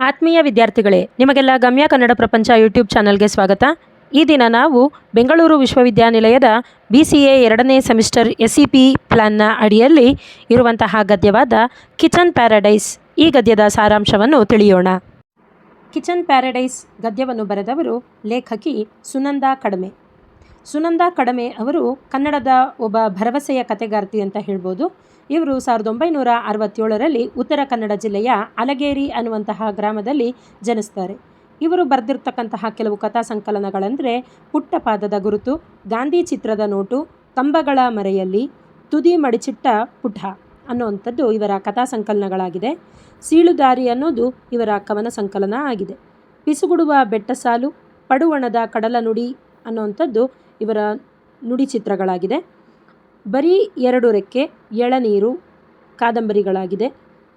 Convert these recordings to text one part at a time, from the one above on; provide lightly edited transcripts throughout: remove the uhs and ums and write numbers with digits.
ಆತ್ಮೀಯ ವಿದ್ಯಾರ್ಥಿಗಳೇ, ನಿಮಗೆಲ್ಲ ಗಮ್ಯ ಕನ್ನಡ ಪ್ರಪಂಚ ಯೂಟ್ಯೂಬ್ ಚಾನಲ್ಗೆ ಸ್ವಾಗತ. ಈ ದಿನ ನಾವು ಬೆಂಗಳೂರು ವಿಶ್ವವಿದ್ಯಾನಿಲಯದ BCA 2ನೇ ಸೆಮಿಸ್ಟರ್ SEP ಪ್ಲಾನ್ನ ಅಡಿಯಲ್ಲಿ ಇರುವಂತಹ ಗದ್ಯವಾದ ಕಿಚನ್ ಪ್ಯಾರಡೈಸ್ ಈ ಗದ್ಯದ ಸಾರಾಂಶವನ್ನು ತಿಳಿಯೋಣ. ಕಿಚನ್ ಪ್ಯಾರಡೈಸ್ ಗದ್ಯವನ್ನು ಬರೆದವರು ಲೇಖಕಿ ಸುನಂದಾ ಕಡಮೆ. ಸುನಂದಾ ಕಡಮೆ ಅವರು ಕನ್ನಡದ ಒಬ್ಬ ಭರವಸೆಯ ಕಥೆಗಾರ್ತಿ ಅಂತ ಹೇಳ್ಬೋದು. ಇವರು 1967ರಲ್ಲಿ ಉತ್ತರ ಕನ್ನಡ ಜಿಲ್ಲೆಯ ಅಲಗೇರಿ ಅನ್ನುವಂತಹ ಗ್ರಾಮದಲ್ಲಿ ಜನಿಸ್ತಾರೆ. ಇವರು ಬರೆದಿರ್ತಕ್ಕಂತಹ ಕೆಲವು ಕಥಾ ಸಂಕಲನಗಳೆಂದರೆ ಪುಟ್ಟ ಪಾದದ ಗುರುತು, ಗಾಂಧಿ ಚಿತ್ರದ ನೋಟು, ಕಂಬಗಳ ಮರೆಯಲ್ಲಿ, ತುದಿ ಮಡಿಚಿಟ್ಟ ಪುಟ ಅನ್ನುವಂಥದ್ದು ಇವರ ಕಥಾ ಸಂಕಲನಗಳಾಗಿದೆ. ಸೀಳುದಾರಿ ಅನ್ನೋದು ಇವರ ಕವನ ಸಂಕಲನ ಆಗಿದೆ. ಪಿಸುಗುಡುವ ಬೆಟ್ಟಸಾಲು, ಪಡುವಣದ ಕಡಲ ನುಡಿ ಅನ್ನುವಂಥದ್ದು ಇವರ ನುಡಿ ಚಿತ್ರಗಳಾಗಿದೆ. ಬರೀ 2 ರೆಕ್ಕೆ, ಎಳನೀರು ಕಾದಂಬರಿಗಳಾಗಿದೆ.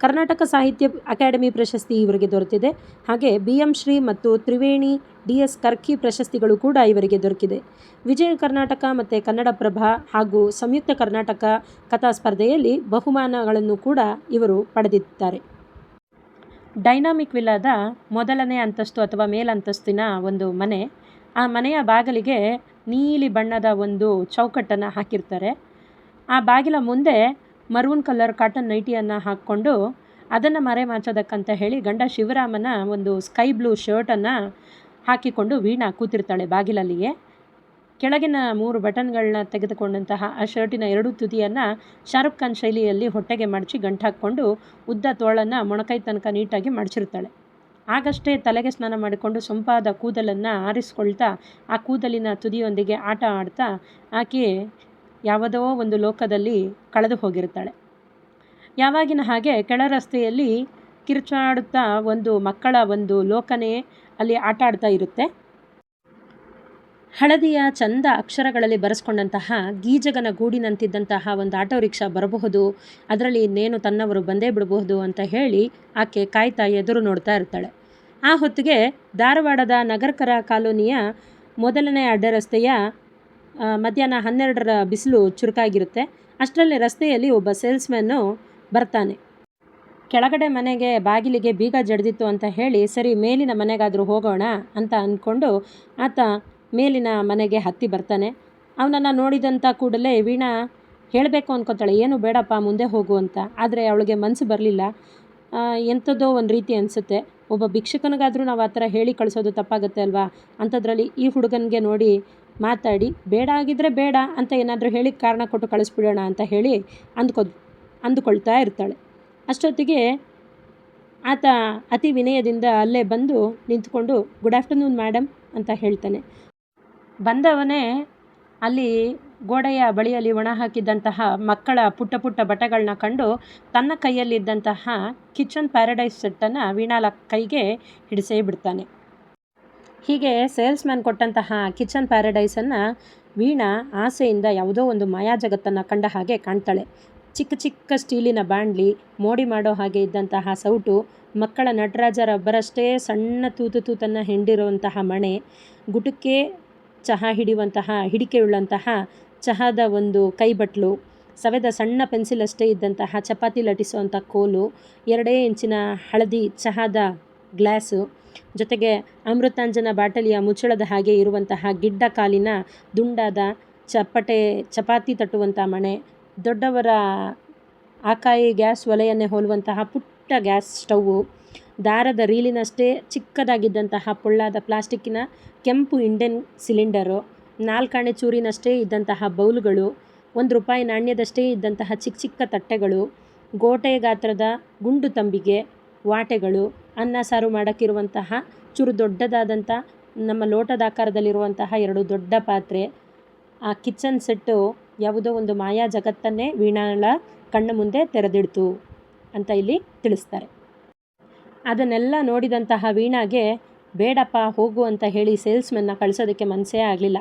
ಕರ್ನಾಟಕ ಸಾಹಿತ್ಯ ಅಕಾಡೆಮಿ ಪ್ರಶಸ್ತಿ ಇವರಿಗೆ ದೊರೆತಿದೆ. ಹಾಗೆ BM ಶ್ರೀ ಮತ್ತು ತ್ರಿವೇಣಿ DS ಕರ್ಕಿ ಪ್ರಶಸ್ತಿಗಳು ಕೂಡ ಇವರಿಗೆ ದೊರಕಿದೆ. ವಿಜಯ ಕರ್ನಾಟಕ ಮತ್ತು ಕನ್ನಡಪ್ರಭ ಹಾಗೂ ಸಂಯುಕ್ತ ಕರ್ನಾಟಕ ಕಥಾ ಸ್ಪರ್ಧೆಯಲ್ಲಿ ಬಹುಮಾನಗಳನ್ನು ಕೂಡ ಇವರು ಪಡೆದಿದ್ದಾರೆ. ಡೈನಾಮಿಕ್ ವಿಲ್ಲಾದ ಮೊದಲನೇ ಅಂತಸ್ತು ಅಥವಾ ಮೇಲಂತಸ್ತಿನ ಒಂದು ಮನೆ. ಆ ಮನೆಯ ಬಾಗಿಲಿಗೆ ನೀಲಿ ಬಣ್ಣದ ಒಂದು ಚೌಕಟ್ಟನ್ನು ಹಾಕಿರ್ತಾರೆ. ಆ ಬಾಗಿಲ ಮುಂದೆ ಮರೂನ್ ಕಲರ್ ಕಾಟನ್ ನೈಟಿಯನ್ನು ಹಾಕ್ಕೊಂಡು ಅದನ್ನು ಮರೆಮಾಚೋದಕ್ಕಂತ ಹೇಳಿ ಗಂಡ ಶಿವರಾಮನ ಒಂದು ಸ್ಕೈ ಬ್ಲೂ ಶರ್ಟನ್ನು ಹಾಕಿಕೊಂಡು ವೀಣಾ ಕೂತಿರ್ತಾಳೆ ಬಾಗಿಲಲ್ಲಿಯೇ. ಕೆಳಗಿನ 3 ಬಟನ್ಗಳನ್ನ ತೆಗೆದುಕೊಂಡಂತಹ ಆ ಶರ್ಟಿನ 2 ತುದಿಯನ್ನು ಶಾರುಖ್ ಖಾನ್ ಶೈಲಿಯಲ್ಲಿ ಹೊಟ್ಟೆಗೆ ಮಡಚಿ ಗಂಟು ಹಾಕ್ಕೊಂಡು ಉದ್ದ ತೋಳನ್ನು ಮೊಣಕೈ ತನಕ ನೀಟಾಗಿ ಮಡಚಿರ್ತಾಳೆ. ಆಗಷ್ಟೇ ತಲೆಗೆ ಸ್ನಾನ ಮಾಡಿಕೊಂಡು ಸೊಂಪಾದ ಕೂದಲನ್ನು ಆರಿಸ್ಕೊಳ್ತಾ ಆ ಕೂದಲಿನ ತುದಿಯೊಂದಿಗೆ ಆಟ ಆಡ್ತಾ ಆಕೆ ಯಾವುದೋ ಒಂದು ಲೋಕದಲ್ಲಿ ಕಳೆದು ಹೋಗಿರ್ತಾಳೆ. ಯಾವಾಗಿನ ಹಾಗೆ ಕೆಳ ರಸ್ತೆಯಲ್ಲಿ ಕಿರುಚಾಡುತ್ತಾ ಒಂದು ಮಕ್ಕಳ ಒಂದು ಲೋಕನೇ ಅಲ್ಲಿ ಆಟ ಆಡ್ತಾ ಇರುತ್ತೆ. ಹಳದಿಯ ಚಂದ ಅಕ್ಷರಗಳಲ್ಲಿ ಬರೆಸ್ಕೊಂಡಂತಹ ಗೀಜಗನ ಗೂಡಿನಂತಿದ್ದಂತಹ ಒಂದು ಆಟೋ ರಿಕ್ಷಾ ಬರಬಹುದು, ಅದರಲ್ಲಿ ಇನ್ನೇನು ತನ್ನವರು ಬಂದೇ ಬಿಡಬಹುದು ಅಂತ ಹೇಳಿ ಆಕೆ ಕಾಯ್ತಾ ಎದುರು ನೋಡ್ತಾ ಇರ್ತಾಳೆ. ಆ ಹೊತ್ತಿಗೆ ಧಾರವಾಡದ ನಗರಕರ ಕಾಲೋನಿಯ ಮೊದಲನೇ ಅಡ್ಡ ರಸ್ತೆಯ ಮಧ್ಯಾಹ್ನ 12ರ ಬಿಸಿಲು ಚುರುಕಾಗಿರುತ್ತೆ. ಅಷ್ಟರಲ್ಲಿ ರಸ್ತೆಯಲ್ಲಿ ಒಬ್ಬ ಸೇಲ್ಸ್ಮ್ಯಾನು ಬರ್ತಾನೆ. ಕೆಳಗಡೆ ಮನೆಗೆ ಬಾಗಿಲಿಗೆ ಬೀಗ ಜಡ್ದಿತ್ತು ಅಂತ ಹೇಳಿ ಸರಿ ಮೇಲಿನ ಮನೆಗಾದರೂ ಹೋಗೋಣ ಅಂತ ಅಂದ್ಕೊಂಡು ಆತ ಮೇಲಿನ ಮನೆಗೆ ಹತ್ತಿ ಬರ್ತಾನೆ. ಅವನನ್ನು ನೋಡಿದಂಥ ಕೂಡಲೇ ವೀಣಾ ಹೇಳಬೇಕು ಅಂದ್ಕೊತಾಳೆ, ಏನು ಬೇಡಪ್ಪ ಮುಂದೆ ಹೋಗು ಅಂತ. ಆದರೆ ಅವಳಿಗೆ ಮನಸ್ಸು ಬರಲಿಲ್ಲ. ಎಂಥದ್ದೋ ಒಂದು ರೀತಿ ಅನಿಸುತ್ತೆ. ಒಬ್ಬ ಭಿಕ್ಷುಕನಿಗಾದರೂ ನಾವು ಆ ಥರ ಹೇಳಿ ಕಳಿಸೋದು ತಪ್ಪಾಗುತ್ತೆ ಅಲ್ವಾ. ಅಂಥದ್ರಲ್ಲಿ ಈ ಹುಡುಗನಿಗೆ ನೋಡಿ ಮಾತಾಡಿ ಬೇಡ ಆಗಿದ್ದರೆ ಬೇಡ ಅಂತ ಏನಾದರೂ ಹೇಳಿ ಕಾರಣ ಕೊಟ್ಟು ಕಳಿಸ್ಬಿಡೋಣ ಅಂತ ಹೇಳಿ ಅಂದುಕೊಳ್ತಾ ಇರ್ತಾಳೆ. ಅಷ್ಟೊತ್ತಿಗೆ ಆತ ಅತಿ ವಿನಯದಿಂದ ಅಲ್ಲೇ ಬಂದು ನಿಂತ್ಕೊಂಡು ಗುಡ್ ಆಫ್ಟರ್ನೂನ್ ಮೇಡಮ್ ಅಂತ ಹೇಳ್ತಾನೆ. ಬಂದವನೇ ಅಲ್ಲಿ ಗೋಡೆಯ ಬಳಿಯಲ್ಲಿ ಒಣ ಹಾಕಿದ್ದಂತಹ ಮಕ್ಕಳ ಪುಟ್ಟ ಪುಟ್ಟ ಬಟ್ಟೆಗಳನ್ನ ಕಂಡು ತನ್ನ ಕೈಯಲ್ಲಿದ್ದಂತಹ ಕಿಚನ್ ಪ್ಯಾರಡೈಸ್ ಸೆಟ್ಟನ್ನು ವೀಣಾಲ ಕೈಗೆ ಹಿಡಿಸೇ ಬಿಡ್ತಾನೆ. ಹೀಗೆ ಸೇಲ್ಸ್ಮ್ಯಾನ್ ಕೊಟ್ಟಂತಹ ಕಿಚನ್ ಪ್ಯಾರಡೈಸನ್ನು ವೀಣಾ ಆಸೆಯಿಂದ ಯಾವುದೋ ಒಂದು ಮಾಯಾ ಜಗತ್ತನ್ನು ಕಂಡ ಹಾಗೆ ಕಾಣ್ತಾಳೆ. ಚಿಕ್ಕ ಚಿಕ್ಕ ಸ್ಟೀಲಿನ ಬಾಂಡ್ಲಿ, ಮೋಡಿ ಮಾಡೋ ಹಾಗೆ ಇದ್ದಂತಹ ಸೌಟು, ಮಕ್ಕಳ ನಟರಾಜ ರಬ್ಬರಷ್ಟೇ ಸಣ್ಣ ತೂತನ್ನು ಹಿಂಡಿರುವಂತಹ ಮಣೆ, ಗುಟುಕ್ಕೆ ಚಹಾ ಹಿಡಿಯುವಂತಹ ಹಿಡಿಕೆಯುಳ್ಳಂತಹ ಚಹಾದ ಒಂದು ಕೈಬಟ್ಲು, ಸವೆದ ಸಣ್ಣ ಪೆನ್ಸಿಲ್ ಅಷ್ಟೇ ಇದ್ದಂತಹ ಚಪಾತಿ ಲಟಿಸುವಂಥ ಕೋಲು, 2 ಇಂಚಿನ ಹಳದಿ ಚಹಾದ ಗ್ಲಾಸು, ಜೊತೆಗೆ ಅಮೃತಾಂಜನ ಬಾಟಲಿಯ ಮುಚ್ಚಳದ ಹಾಗೆ ಇರುವಂತಹ ಗಿಡ್ಡ ಕಾಲಿನ ದುಂಡಾದ ಚಪಾತಿ ತಟ್ಟುವಂಥ ಮಣೆ, ದೊಡ್ಡವರ ಆಕಾಯಿ ಗ್ಯಾಸ್ ಒಲೆಯನ್ನೇ ಹೋಲುವಂತಹ ಪುಟ್ಟ ಗ್ಯಾಸ್ ಸ್ಟೌವು, ದಾರದ ರೀಲಿನಷ್ಟೇ ಚಿಕ್ಕದಾಗಿದ್ದಂತಹ ಪೊಳ್ಳಾದ ಪ್ಲಾಸ್ಟಿಕ್ಕಿನ ಕೆಂಪು ಇಂಡೇನ್ ಸಿಲಿಂಡರು, 4 ಆಣೆ ಚೂರಿನಷ್ಟೇ ಇದ್ದಂತಹ ಬೌಲುಗಳು, ₹1 ನಾಣ್ಯದಷ್ಟೇ ಇದ್ದಂತಹ ಚಿಕ್ಕ ಚಿಕ್ಕ ತಟ್ಟೆಗಳು, ಗೋಟೆ ಗಾತ್ರದ ಗುಂಡು ತಂಬಿಗೆ, ವಾಟೆಗಳು, ಅನ್ನ ಸಾರು ಮಾಡೋಕ್ಕಿರುವಂತಹ ಚೂರು ದೊಡ್ಡದಾದಂಥ ನಮ್ಮ ಲೋಟದಾಕಾರದಲ್ಲಿರುವಂತಹ 2 ದೊಡ್ಡ ಪಾತ್ರೆ. ಆ ಕಿಚನ್ ಸೆಟ್ಟು ಯಾವುದೋ ಒಂದು ಮಾಯಾ ಜಗತ್ತನ್ನೇ ವೀಣಾಳ ಕಣ್ಣ ಮುಂದೆ ತೆರೆದಿಡ್ತು ಅಂತ ಇಲ್ಲಿ ತಿಳಿಸ್ತಾರೆ. ಅದನ್ನೆಲ್ಲ ನೋಡಿದಂತಹ ವೀಣಾಗೆ ಬೇಡಪ್ಪ ಹೋಗು ಅಂತ ಹೇಳಿ ಸೇಲ್ಸ್ಮನ್ನ ಕಳಿಸೋದಕ್ಕೆ ಮನಸ್ಸೇ ಆಗಲಿಲ್ಲ.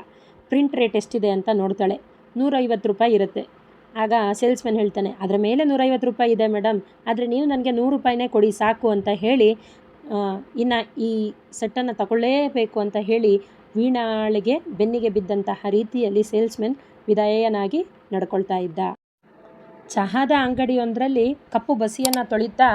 ಪ್ರಿಂಟ್ ರೇಟ್ ಎಷ್ಟಿದೆ ಅಂತ ನೋಡ್ತಾಳೆ. ₹150 ಇರುತ್ತೆ. ಆಗ ಸೇಲ್ಸ್ಮನ್ ಹೇಳ್ತಾನೆ, ಅದರ ಮೇಲೆ ₹150 ಇದೆ ಮೇಡಮ್, ಆದರೆ ನೀವು ನನಗೆ ₹100 ಕೊಡಿ ಸಾಕು ಅಂತ ಹೇಳಿ ಇನ್ನು ಈ ಸೆಟ್ಟನ್ನು ತಗೊಳ್ಳೇಬೇಕು ಅಂತ ಹೇಳಿ ವೀಣಾಳಿಗೆ ಬೆನ್ನಿಗೆ ಬಿದ್ದಂತಹ ರೀತಿಯಲ್ಲಿ ಸೇಲ್ಸ್ಮನ್ ವಿದಾಯನಾಗಿ ನಡ್ಕೊಳ್ತಾ ಇದ್ದ. ಚಹಾದ ಅಂಗಡಿಯೊಂದರಲ್ಲಿ ಕಪ್ಪು ಬಸಿಯನ್ನು ತೊಳಿತಾ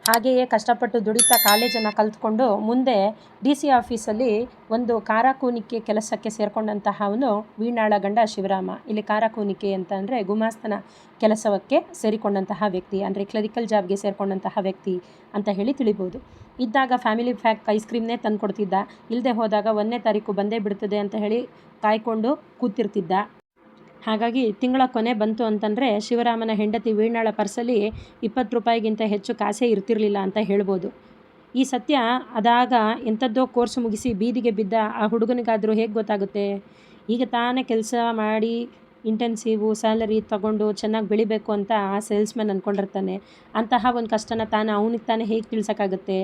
ಹಾಗೆಯೇ ಕಷ್ಟಪಟ್ಟು ದುಡಿತಾ ಕಾಲೇಜನ್ನು ಕಲಿತ್ಕೊಂಡು ಮುಂದೆ DC ಆಫೀಸಲ್ಲಿ ಒಂದು ಕಾರಾಕೂನಿಕೆ ಕೆಲಸಕ್ಕೆ ಸೇರಿಕೊಂಡಂತಹ ಅವನು ವೀಣಾಳ ಗಂಡ ಶಿವರಾಮ. ಇಲ್ಲಿ ಕಾರಾಕೂನಿಕೆ ಅಂತ ಅಂದರೆ ಗುಮಾಸ್ತನ ಕೆಲಸಕ್ಕೆ ಸೇರಿಕೊಂಡಂತಹ ವ್ಯಕ್ತಿ, ಅಂದರೆ ಕ್ಲರಿಕಲ್ ಜಾಬ್ಗೆ ಸೇರಿಕೊಂಡಂತಹ ವ್ಯಕ್ತಿ ಅಂತ ಹೇಳಿ ತಿಳಿಬೋದು. ಇದ್ದಾಗ ಫ್ಯಾಮಿಲಿ ಪ್ಯಾಕ್ ಐಸ್ ಕ್ರೀಮ್ನೇ ತಂದು ಕೊಡ್ತಿದ್ದ. ಇಲ್ಲದೆ ಹೋದಾಗ 1ನೇ ತಾರೀಕು ಬಂದೇ ಬಿಡ್ತದೆ ಅಂತ ಹೇಳಿ ಕಾಯ್ಕೊಂಡು ಕೂತಿರ್ತಿದ್ದ. ಹಾಗಾಗಿ ತಿಂಗಳ ಕೊನೆ ಬಂತು ಅಂತಂದರೆ ಶಿವರಾಮನ ಹೆಂಡತಿ ವೀಣಾಳ ಪರ್ಸಲ್ಲಿ 20 ರೂಪಾಯಿಗಿಂತ ಹೆಚ್ಚು ಕಾಸೇ ಇರ್ತಿರಲಿಲ್ಲ ಅಂತ ಹೇಳ್ಬೋದು. ಈ ಸತ್ಯ ಅದಾಗ ಎಂಥದ್ದೋ ಕೋರ್ಸ್ ಮುಗಿಸಿ ಬೀದಿಗೆ ಬಿದ್ದ ಆ ಹುಡುಗನಿಗಾದರೂ ಹೇಗೆ ಗೊತ್ತಾಗುತ್ತೆ? ಈಗ ತಾನೇ ಕೆಲಸ ಮಾಡಿ ಇಂಟೆನ್ಸಿವು ಸ್ಯಾಲರಿ ತಗೊಂಡು ಚೆನ್ನಾಗಿ ಬೆಳಿಬೇಕು ಅಂತ ಆ ಸೇಲ್ಸ್ಮನ್ ಅಂದ್ಕೊಂಡಿರ್ತಾನೆ. ಅಂತಹ ಒಂದು ಕಷ್ಟನ ಅವನಿಗೆ ತಾನೇ ಹೇಗೆ ತಿಳಿಸೋಕ್ಕಾಗುತ್ತೆ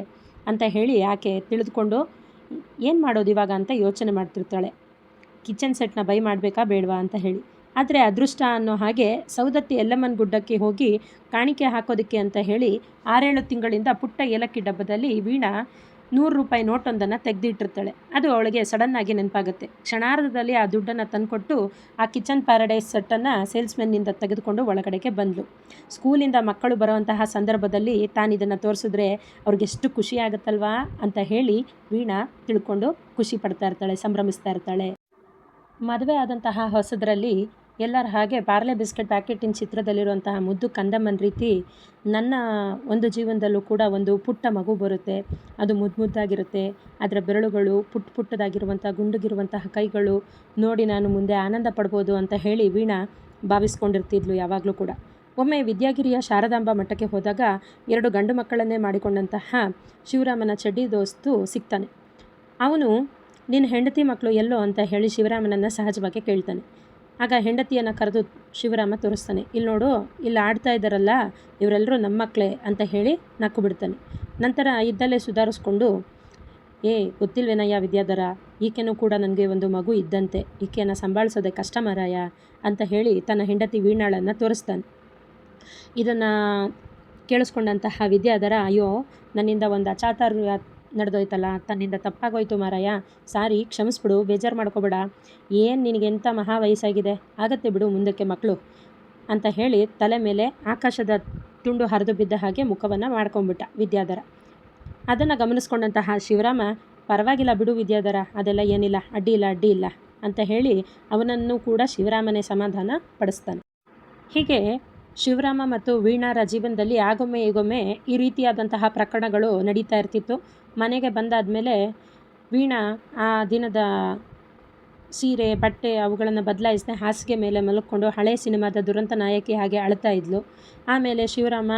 ಅಂತ ಹೇಳಿ ಆಕೆ ತಿಳಿದುಕೊಂಡು ಏನು ಮಾಡೋದು ಇವಾಗ ಅಂತ ಯೋಚನೆ ಮಾಡ್ತಿರ್ತಾಳೆ. ಕಿಚನ್ ಸೆಟ್ನ ಬೈ ಮಾಡಬೇಕಾ ಬೇಡವಾ ಅಂತ ಹೇಳಿ. ಆದರೆ ಅದೃಷ್ಟ ಅನ್ನೋ ಹಾಗೆ ಸೌದತ್ತಿ ಎಲ್ಲಮ್ಮನ ಗುಡ್ಡಕ್ಕೆ ಹೋಗಿ ಕಾಣಿಕೆ ಹಾಕೋದಕ್ಕೆ ಅಂತ ಹೇಳಿ 6-7 ತಿಂಗಳಿಂದ ಪುಟ್ಟ ಏಲಕ್ಕಿ ಡಬ್ಬದಲ್ಲಿ ವೀಣಾ 100 ರೂಪಾಯಿ ನೋಟೊಂದನ್ನು ತೆಗೆದಿಟ್ಟಿರ್ತಾಳೆ. ಅದು ಅವಳಿಗೆ ಸಡನ್ನಾಗಿ ನೆನಪಾಗುತ್ತೆ. ಕ್ಷಣಾರ್ಧದಲ್ಲಿ ಆ ದುಡ್ಡನ್ನು ತಂದುಕೊಟ್ಟು ಆ ಕಿಚನ್ ಪ್ಯಾರಡೈಸ್ ಸೆಟ್ಟನ್ನು ಸೇಲ್ಸ್ಮೆನ್ನಿಂದ ತೆಗೆದುಕೊಂಡು ಒಳಗಡೆಗೆ ಬಂದಳು. ಸ್ಕೂಲಿಂದ ಮಕ್ಕಳು ಬರುವಂತಹ ಸಂದರ್ಭದಲ್ಲಿ ತಾನಿದನ್ನು ತೋರಿಸಿದ್ರೆ ಅವ್ರಿಗೆಷ್ಟು ಖುಷಿ ಆಗುತ್ತಲ್ವಾ ಅಂತ ಹೇಳಿ ವೀಣಾ ತಿಳ್ಕೊಂಡು ಖುಷಿ ಪಡ್ತಾ ಇರ್ತಾಳೆ, ಸಂಭ್ರಮಿಸ್ತಾ ಇರ್ತಾಳೆ. ಮದುವೆ ಆದಂತಹ ಹೊಸದರಲ್ಲಿ ಎಲ್ಲರ ಹಾಗೆ ಪಾರ್ಲೆ ಬಿಸ್ಕೆಟ್ ಪ್ಯಾಕೆಟಿನ ಚಿತ್ರದಲ್ಲಿರುವಂತಹ ಮುದ್ದು ಕಂದಮ್ಮನ ರೀತಿ ನನ್ನ ಒಂದು ಜೀವನದಲ್ಲೂ ಕೂಡ ಒಂದು ಪುಟ್ಟ ಮಗು ಬರುತ್ತೆ. ಅದು ಮುದ್ದಾಗಿರುತ್ತೆ. ಅದರ ಬೆರಳುಗಳು ಪುಟ್ಟದಾಗಿರುವಂಥ ಗುಂಡುಗಿರುವಂತಹ ಕೈಗಳು ನೋಡಿ ನಾನು ಮುಂದೆ ಆನಂದ ಪಡ್ಬೋದು ಅಂತ ಹೇಳಿ ವೀಣಾ ಭಾವಿಸ್ಕೊಂಡಿರ್ತಿದ್ಲು ಯಾವಾಗಲೂ ಕೂಡ. ಒಮ್ಮೆ ವಿದ್ಯಾಗಿರಿಯ ಶಾರದಾಂಬ ಮಠಕ್ಕೆ ಹೋದಾಗ 2 ಗಂಡು ಮಕ್ಕಳನ್ನೇ ಮಾಡಿಕೊಂಡಂತಹ ಶಿವರಾಮನ ಚಡ್ಡಿ ದೋಸ್ತು ಸಿಗ್ತಾನೆ. ಅವನು ನಿನ್ನ ಹೆಂಡತಿ ಮಕ್ಕಳು ಎಲ್ಲೋ ಅಂತ ಹೇಳಿ ಶಿವರಾಮನನ್ನು ಸಹಜವಾಗಿ ಕೇಳ್ತಾನೆ. ಆಗ ಹೆಂಡತಿಯನ್ನು ಕರೆದು ಶಿವರಾಮ ತೋರಿಸ್ತಾನೆ. ಇಲ್ಲಿ ನೋಡು, ಇಲ್ಲಿ ಆಡ್ತಾ ಇದ್ದಾರಲ್ಲ ಇವರೆಲ್ಲರೂ ನಮ್ಮ ಮಕ್ಕಳೇ ಅಂತ ಹೇಳಿ ನಕ್ಕು ಬಿಡ್ತಾನೆ. ನಂತರ ಇದ್ದಲ್ಲೇ ಸುಧಾರಿಸ್ಕೊಂಡು ಗೊತ್ತಿಲ್ವೇನಯ್ಯ ವಿದ್ಯಾಧರ, ಈಕೆನೂ ಕೂಡ ನನಗೆ ಒಂದು ಮಗು ಇದ್ದಂತೆ, ಈಕೆಯನ್ನು ಸಂಭಾಳಿಸೋದೆ ಕಷ್ಟ ಮಾರಾಯ ಅಂತ ಹೇಳಿ ತನ್ನ ಹೆಂಡತಿ ವೀಣಾಳನ್ನು ತೋರಿಸ್ತಾನೆ. ಇದನ್ನು ಕೇಳಿಸ್ಕೊಂಡಂತಹ ವಿದ್ಯಾಧರ, ಅಯ್ಯೋ ನನ್ನಿಂದ ಒಂದು ಅಚಾತುರ್ಯ ನಡೆದೋಯ್ತಲ್ಲ, ತನ್ನಿಂದ ತಪ್ಪಾಗೋಯ್ತು ಮಾರಾಯ, ಸಾರಿ ಕ್ಷಮಿಸ್ಬಿಡು, ಬೇಜಾರು ಮಾಡ್ಕೋಬೇಡ, ಏನು ನಿನಗೆಂಥ ಮಹಾ ವಯಸ್ಸಾಗಿದೆ, ಆಗತ್ತೆ ಬಿಡು ಮುಂದಕ್ಕೆ ಮಕ್ಕಳು ಅಂತ ಹೇಳಿ ತಲೆ ಮೇಲೆ ಆಕಾಶದ ತುಂಡು ಹರಿದು ಬಿದ್ದ ಹಾಗೆ ಮುಖವನ್ನು ಮಾಡ್ಕೊಂಬಿಟ್ಟ ವಿದ್ಯಾಧರ. ಅದನ್ನು ಗಮನಿಸ್ಕೊಂಡಂತಹ ಶಿವರಾಮ, ಪರವಾಗಿಲ್ಲ ಬಿಡು ವಿದ್ಯಾಧರ, ಅದೆಲ್ಲ ಏನಿಲ್ಲ, ಅಡ್ಡಿ ಇಲ್ಲ ಅಂತ ಹೇಳಿ ಅವನನ್ನು ಕೂಡ ಶಿವರಾಮನೇ ಸಮಾಧಾನ ಪಡಿಸ್ತಾನೆ. ಹೀಗೆ ಶಿವರಾಮ ಮತ್ತು ವೀಣಾರ ಜೀವನದಲ್ಲಿ ಆಗೊಮ್ಮೆ ಈಗೊಮ್ಮೆ ಈ ರೀತಿಯಾದಂತಹ ಪ್ರಕರಣಗಳು ನಡೀತಾ ಇರ್ತಿತ್ತು. ಮನೆಗೆ ಬಂದಾದಮೇಲೆ ವೀಣಾ ಆ ದಿನದ ಸೀರೆ ಬಟ್ಟೆ ಅವುಗಳನ್ನು ಬದಲಾಯಿಸದೆ ಹಾಸಿಗೆ ಮೇಲೆ ಮಲ್ಕೊಂಡು ಹಳೆ ಸಿನಿಮಾದ ದುರಂತ ನಾಯಕಿ ಹಾಗೆ ಅಳ್ತಾ ಇದ್ಲು. ಆಮೇಲೆ ಶಿವರಾಮ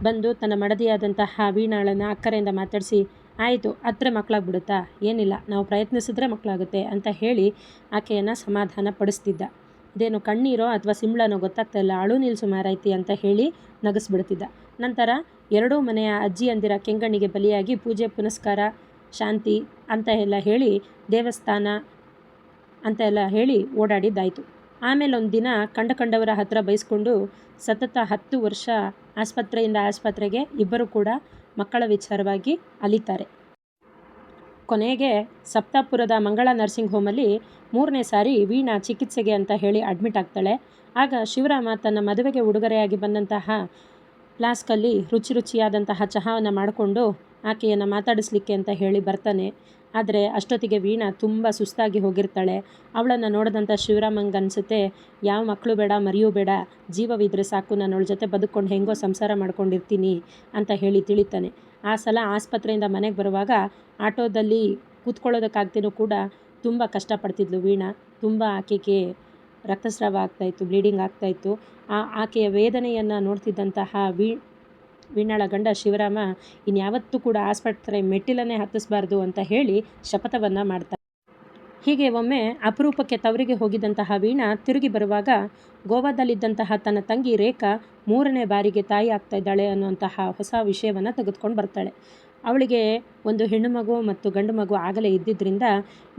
ಬಂದು ತನ್ನ ಮಡದಿಯಾದಂತಹ ವೀಣಾಳನ್ನು ಅಕ್ಕರೆಯಿಂದ ಮಾತಾಡಿಸಿ, ಆಯಿತು ಹತ್ರ ಮಕ್ಕಳಾಗ್ಬಿಡುತ್ತಾ, ಏನಿಲ್ಲ ನಾವು ಪ್ರಯತ್ನಿಸಿದ್ರೆ ಮಕ್ಕಳಾಗುತ್ತೆ ಅಂತ ಹೇಳಿ ಆಕೆಯನ್ನು ಸಮಾಧಾನ ಪಡಿಸ್ತಿದ್ದ. ಇದೇನು ಕಣ್ಣೀರೋ ಅಥವಾ ಸಿಂಬಳನೋ ಗೊತ್ತಾಗ್ತಾ ಇಲ್ಲ, ಅಳು ನಿಲ್ಸು ಮಾರೈತಿ ಅಂತ ಹೇಳಿ ನಗಿಸ್ಬಿಡ್ತಿದ್ದ. ನಂತರ 2 ಮನೆಯ ಅಜ್ಜಿಯಂದಿರ ಕೆಂಗಣ್ಣಿಗೆ ಬಲಿಯಾಗಿ ಪೂಜೆ ಪುನಸ್ಕಾರ ಶಾಂತಿ ಅಂತ ಎಲ್ಲ ಹೇಳಿ ದೇವಸ್ಥಾನ ಅಂತ ಎಲ್ಲ ಹೇಳಿ ಓಡಾಡಿದ್ದಾಯಿತು. ಆಮೇಲೆ ಒಂದು ದಿನ ಕಂಡವರ ಹತ್ರ ಬೈಸ್ಕೊಂಡು ಸತತ 10 ವರ್ಷ ಆಸ್ಪತ್ರೆಯಿಂದ ಆಸ್ಪತ್ರೆಗೆ ಇಬ್ಬರು ಕೂಡ ಮಕ್ಕಳ ವಿಚಾರವಾಗಿ ಅಲಿತಾರೆ. ಕೊನೆಗೆ ಸಪ್ತಾಪುರದ ಮಂಗಳ ನರ್ಸಿಂಗ್ ಹೋಮಲ್ಲಿ 3ನೇ ಸಾರಿ ವೀಣಾ ಚಿಕಿತ್ಸೆಗೆ ಅಂತ ಹೇಳಿ ಅಡ್ಮಿಟ್ ಆಗ್ತಾಳೆ. ಆಗ ಶಿವರಾಮ ತನ್ನ ಮದುವೆಗೆ ಉಡುಗೊರೆಯಾಗಿ ಬಂದಂತಹ ಫ್ಲಾಸ್ಕಲ್ಲಿ ರುಚಿಯಾದಂತಹ ಚಹಾವನ್ನು ಮಾಡಿಕೊಂಡು ಆಕೆಯನ್ನು ಮಾತಾಡಿಸ್ಲಿಕ್ಕೆ ಅಂತ ಹೇಳಿ ಬರ್ತಾನೆ. ಆದರೆ ಅಷ್ಟೊತ್ತಿಗೆ ವೀಣಾ ತುಂಬ ಸುಸ್ತಾಗಿ ಹೋಗಿರ್ತಾಳೆ. ಅವಳನ್ನು ನೋಡಿದಂಥ ಶಿವರಾಮಂಗೆ ಅನಿಸುತ್ತೆ, ಯಾವ ಮಕ್ಕಳು ಬೇಡ ಮರಿಯೂ ಬೇಡ, ಜೀವವಿದ್ರೆ ಸಾಕು, ನಾನು ಅವಳ ಜೊತೆ ಬದುಕೊಂಡು ಹೆಂಗೋ ಸಂಸಾರ ಮಾಡ್ಕೊಂಡಿರ್ತೀನಿ ಅಂತ ಹೇಳಿ ತಿಳಿತಾನೆ. ಆ ಸಲ ಆಸ್ಪತ್ರೆಯಿಂದ ಮನೆಗೆ ಬರುವಾಗ ಆಟೋದಲ್ಲಿ ಕೂತ್ಕೊಳ್ಳೋದಕ್ಕಾಗ್ತೇನೂ ಕೂಡ ತುಂಬ ಕಷ್ಟಪಡ್ತಿದ್ಲು ವೀಣಾ. ತುಂಬ ಆಕೆಗೆ ರಕ್ತಸ್ರಾವ ಆಗ್ತಾಯಿತ್ತು, ಬ್ಲೀಡಿಂಗ್ ಆಗ್ತಾಯಿತ್ತು. ಆಕೆಯ ವೇದನೆಯನ್ನು ನೋಡ್ತಿದ್ದಂತಹ ವೀಣಾಳ ಗಂಡ ಶಿವರಾಮ ಇನ್ಯಾವತ್ತೂ ಕೂಡ ಆಸ್ಪತ್ರೆ ಮೆಟ್ಟಿಲನ್ನೇ ಹತ್ತಿಸಬಾರ್ದು ಅಂತ ಹೇಳಿ ಶಪಥವನ್ನು ಮಾಡ್ತಾರೆ. ಹೀಗೆ ಒಮ್ಮೆ ಅಪರೂಪಕ್ಕೆ ತವರಿಗೆ ಹೋಗಿದ್ದಂತಹ ವೀಣಾ ತಿರುಗಿ ಬರುವಾಗ ಗೋವಾದಲ್ಲಿದ್ದಂತಹ ತನ್ನ ತಂಗಿ ರೇಖಾ 3ನೇ ಬಾರಿಗೆ ತಾಯಿ ಆಗ್ತಾ ಇದ್ದಾಳೆ ಅನ್ನುವಂತಹ ಹೊಸ ವಿಷಯವನ್ನು ತೆಗೆದುಕೊಂಡು ಬರ್ತಾಳೆ. ಅವಳಿಗೆ ಒಂದು ಹೆಣ್ಣು ಮಗು ಮತ್ತು ಗಂಡು ಮಗು ಆಗಲೇ ಇದ್ದಿದ್ದರಿಂದ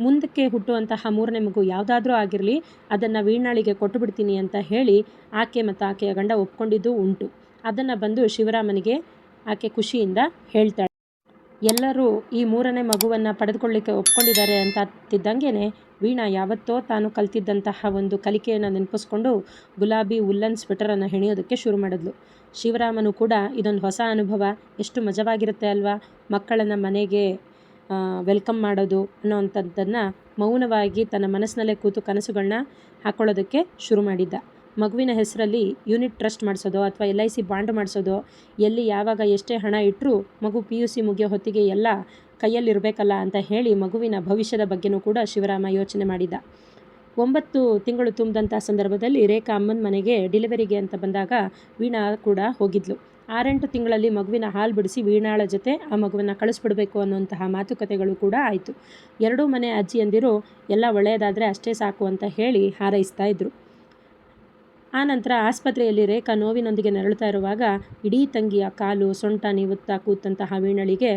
ಮುಂದಕ್ಕೆ ಹುಟ್ಟುವಂತಹ 3ನೇ ಮಗು ಯಾವುದಾದ್ರೂ ಆಗಿರಲಿ ಅದನ್ನು ವೀಣಾಳಿಗೆ ಕೊಟ್ಟು ಬಿಡ್ತೀನಿ ಅಂತ ಹೇಳಿ ಆಕೆ ಮತ್ತು ಆಕೆಯ ಗಂಡ ಒಪ್ಕೊಂಡಿದ್ದು ಉಂಟು. ಅದನ್ನು ಬಂದು ಶಿವರಾಮನಿಗೆ ಆಕೆ ಖುಷಿಯಿಂದ ಹೇಳ್ತಾಳೆ. ಎಲ್ಲರೂ ಈ ಮೂರನೇ ಮಗುವನ್ನು ಪಡೆದುಕೊಳ್ಳಿಕ್ಕೆ ಒಪ್ಕೊಂಡಿದ್ದಾರೆ ಅಂತ ತಿದ್ದಂಗೆ ವೀಣಾ ಯಾವತ್ತೋ ತಾನು ಕಲ್ತಿದ್ದಂತಹ ಒಂದು ಕಲಿಕೆಯನ್ನು ನೆನಪಿಸ್ಕೊಂಡು ಗುಲಾಬಿ ಉಲ್ಲನ್ ಸ್ವೆಟರನ್ನು ಹೆಣೆಯೋದಕ್ಕೆ ಶುರು ಮಾಡಿದ್ಲು. ಶಿವರಾಮನು ಕೂಡ ಇದೊಂದು ಹೊಸ ಅನುಭವ, ಎಷ್ಟು ಮಜವಾಗಿರುತ್ತೆ ಅಲ್ವಾ, ಮಕ್ಕಳನ್ನು ಮನೆಗೆ ವೆಲ್ಕಮ್ ಮಾಡೋದು ಅನ್ನೋವಂಥದ್ದನ್ನು ಮೌನವಾಗಿ ತನ್ನ ಮನಸ್ಸಿನಲ್ಲೇ ಕೂತು ಕನಸುಗಳನ್ನ ಹಾಕ್ಕೊಳ್ಳೋದಕ್ಕೆ ಶುರು ಮಾಡಿದ್ದ. ಮಗುವಿನ ಹೆಸರಲ್ಲಿ ಯೂನಿಟ್ ಟ್ರಸ್ಟ್ ಮಾಡಿಸೋದು ಅಥವಾ LIC ಬಾಂಡ್ ಮಾಡಿಸೋದು, ಎಲ್ಲಿ ಯಾವಾಗ ಎಷ್ಟೇ ಹಣ ಇಟ್ಟರೂ ಮಗು PUC ಮುಗಿಯೋ ಹೊತ್ತಿಗೆ ಎಲ್ಲ ಕೈಯಲ್ಲಿರಬೇಕಲ್ಲ ಅಂತ ಹೇಳಿ ಮಗುವಿನ ಭವಿಷ್ಯದ ಬಗ್ಗೆನೂ ಕೂಡ ಶಿವರಾಮ ಯೋಚನೆ ಮಾಡಿದ್ದ. 9 ತಿಂಗಳು ತುಂಬಿದಂಥ ಸಂದರ್ಭದಲ್ಲಿ ರೇಖಾ ಅಮ್ಮನ ಮನೆಗೆ ಡೆಲಿವರಿಗೆ ಅಂತ ಬಂದಾಗ ವೀಣಾ ಕೂಡ ಹೋಗಿದ್ಲು. 6-8 ತಿಂಗಳಲ್ಲಿ ಮಗುವಿನ ಹಾಲು ಬಿಡಿಸಿ ವೀಣಾಳ ಜೊತೆ ಆ ಮಗುವನ್ನು ಕಳಿಸ್ಬಿಡಬೇಕು ಅನ್ನುವಂತಹ ಮಾತುಕತೆಗಳು ಕೂಡ ಆಯಿತು. ಎರಡೂ ಮನೆ ಅಜ್ಜಿಯಂದಿರು ಎಲ್ಲ ಒಳ್ಳೆಯದಾದರೆ ಅಷ್ಟೇ ಸಾಕು ಅಂತ ಹೇಳಿ ಹಾರೈಸ್ತಾ ಇದ್ರು. ಆನಂತರ ಆಸ್ಪತ್ರೆಯಲ್ಲಿ ರೇಖಾ ನೋವಿನೊಂದಿಗೆ ನರಳುತ್ತಾ ಇರುವಾಗ ಇಡೀ ತಂಗಿಯ ಕಾಲು ಸೊಂಟ ನೀವುತ್ತಾ ಕೂತಂತಹ ವೀಣಳಿಗೆ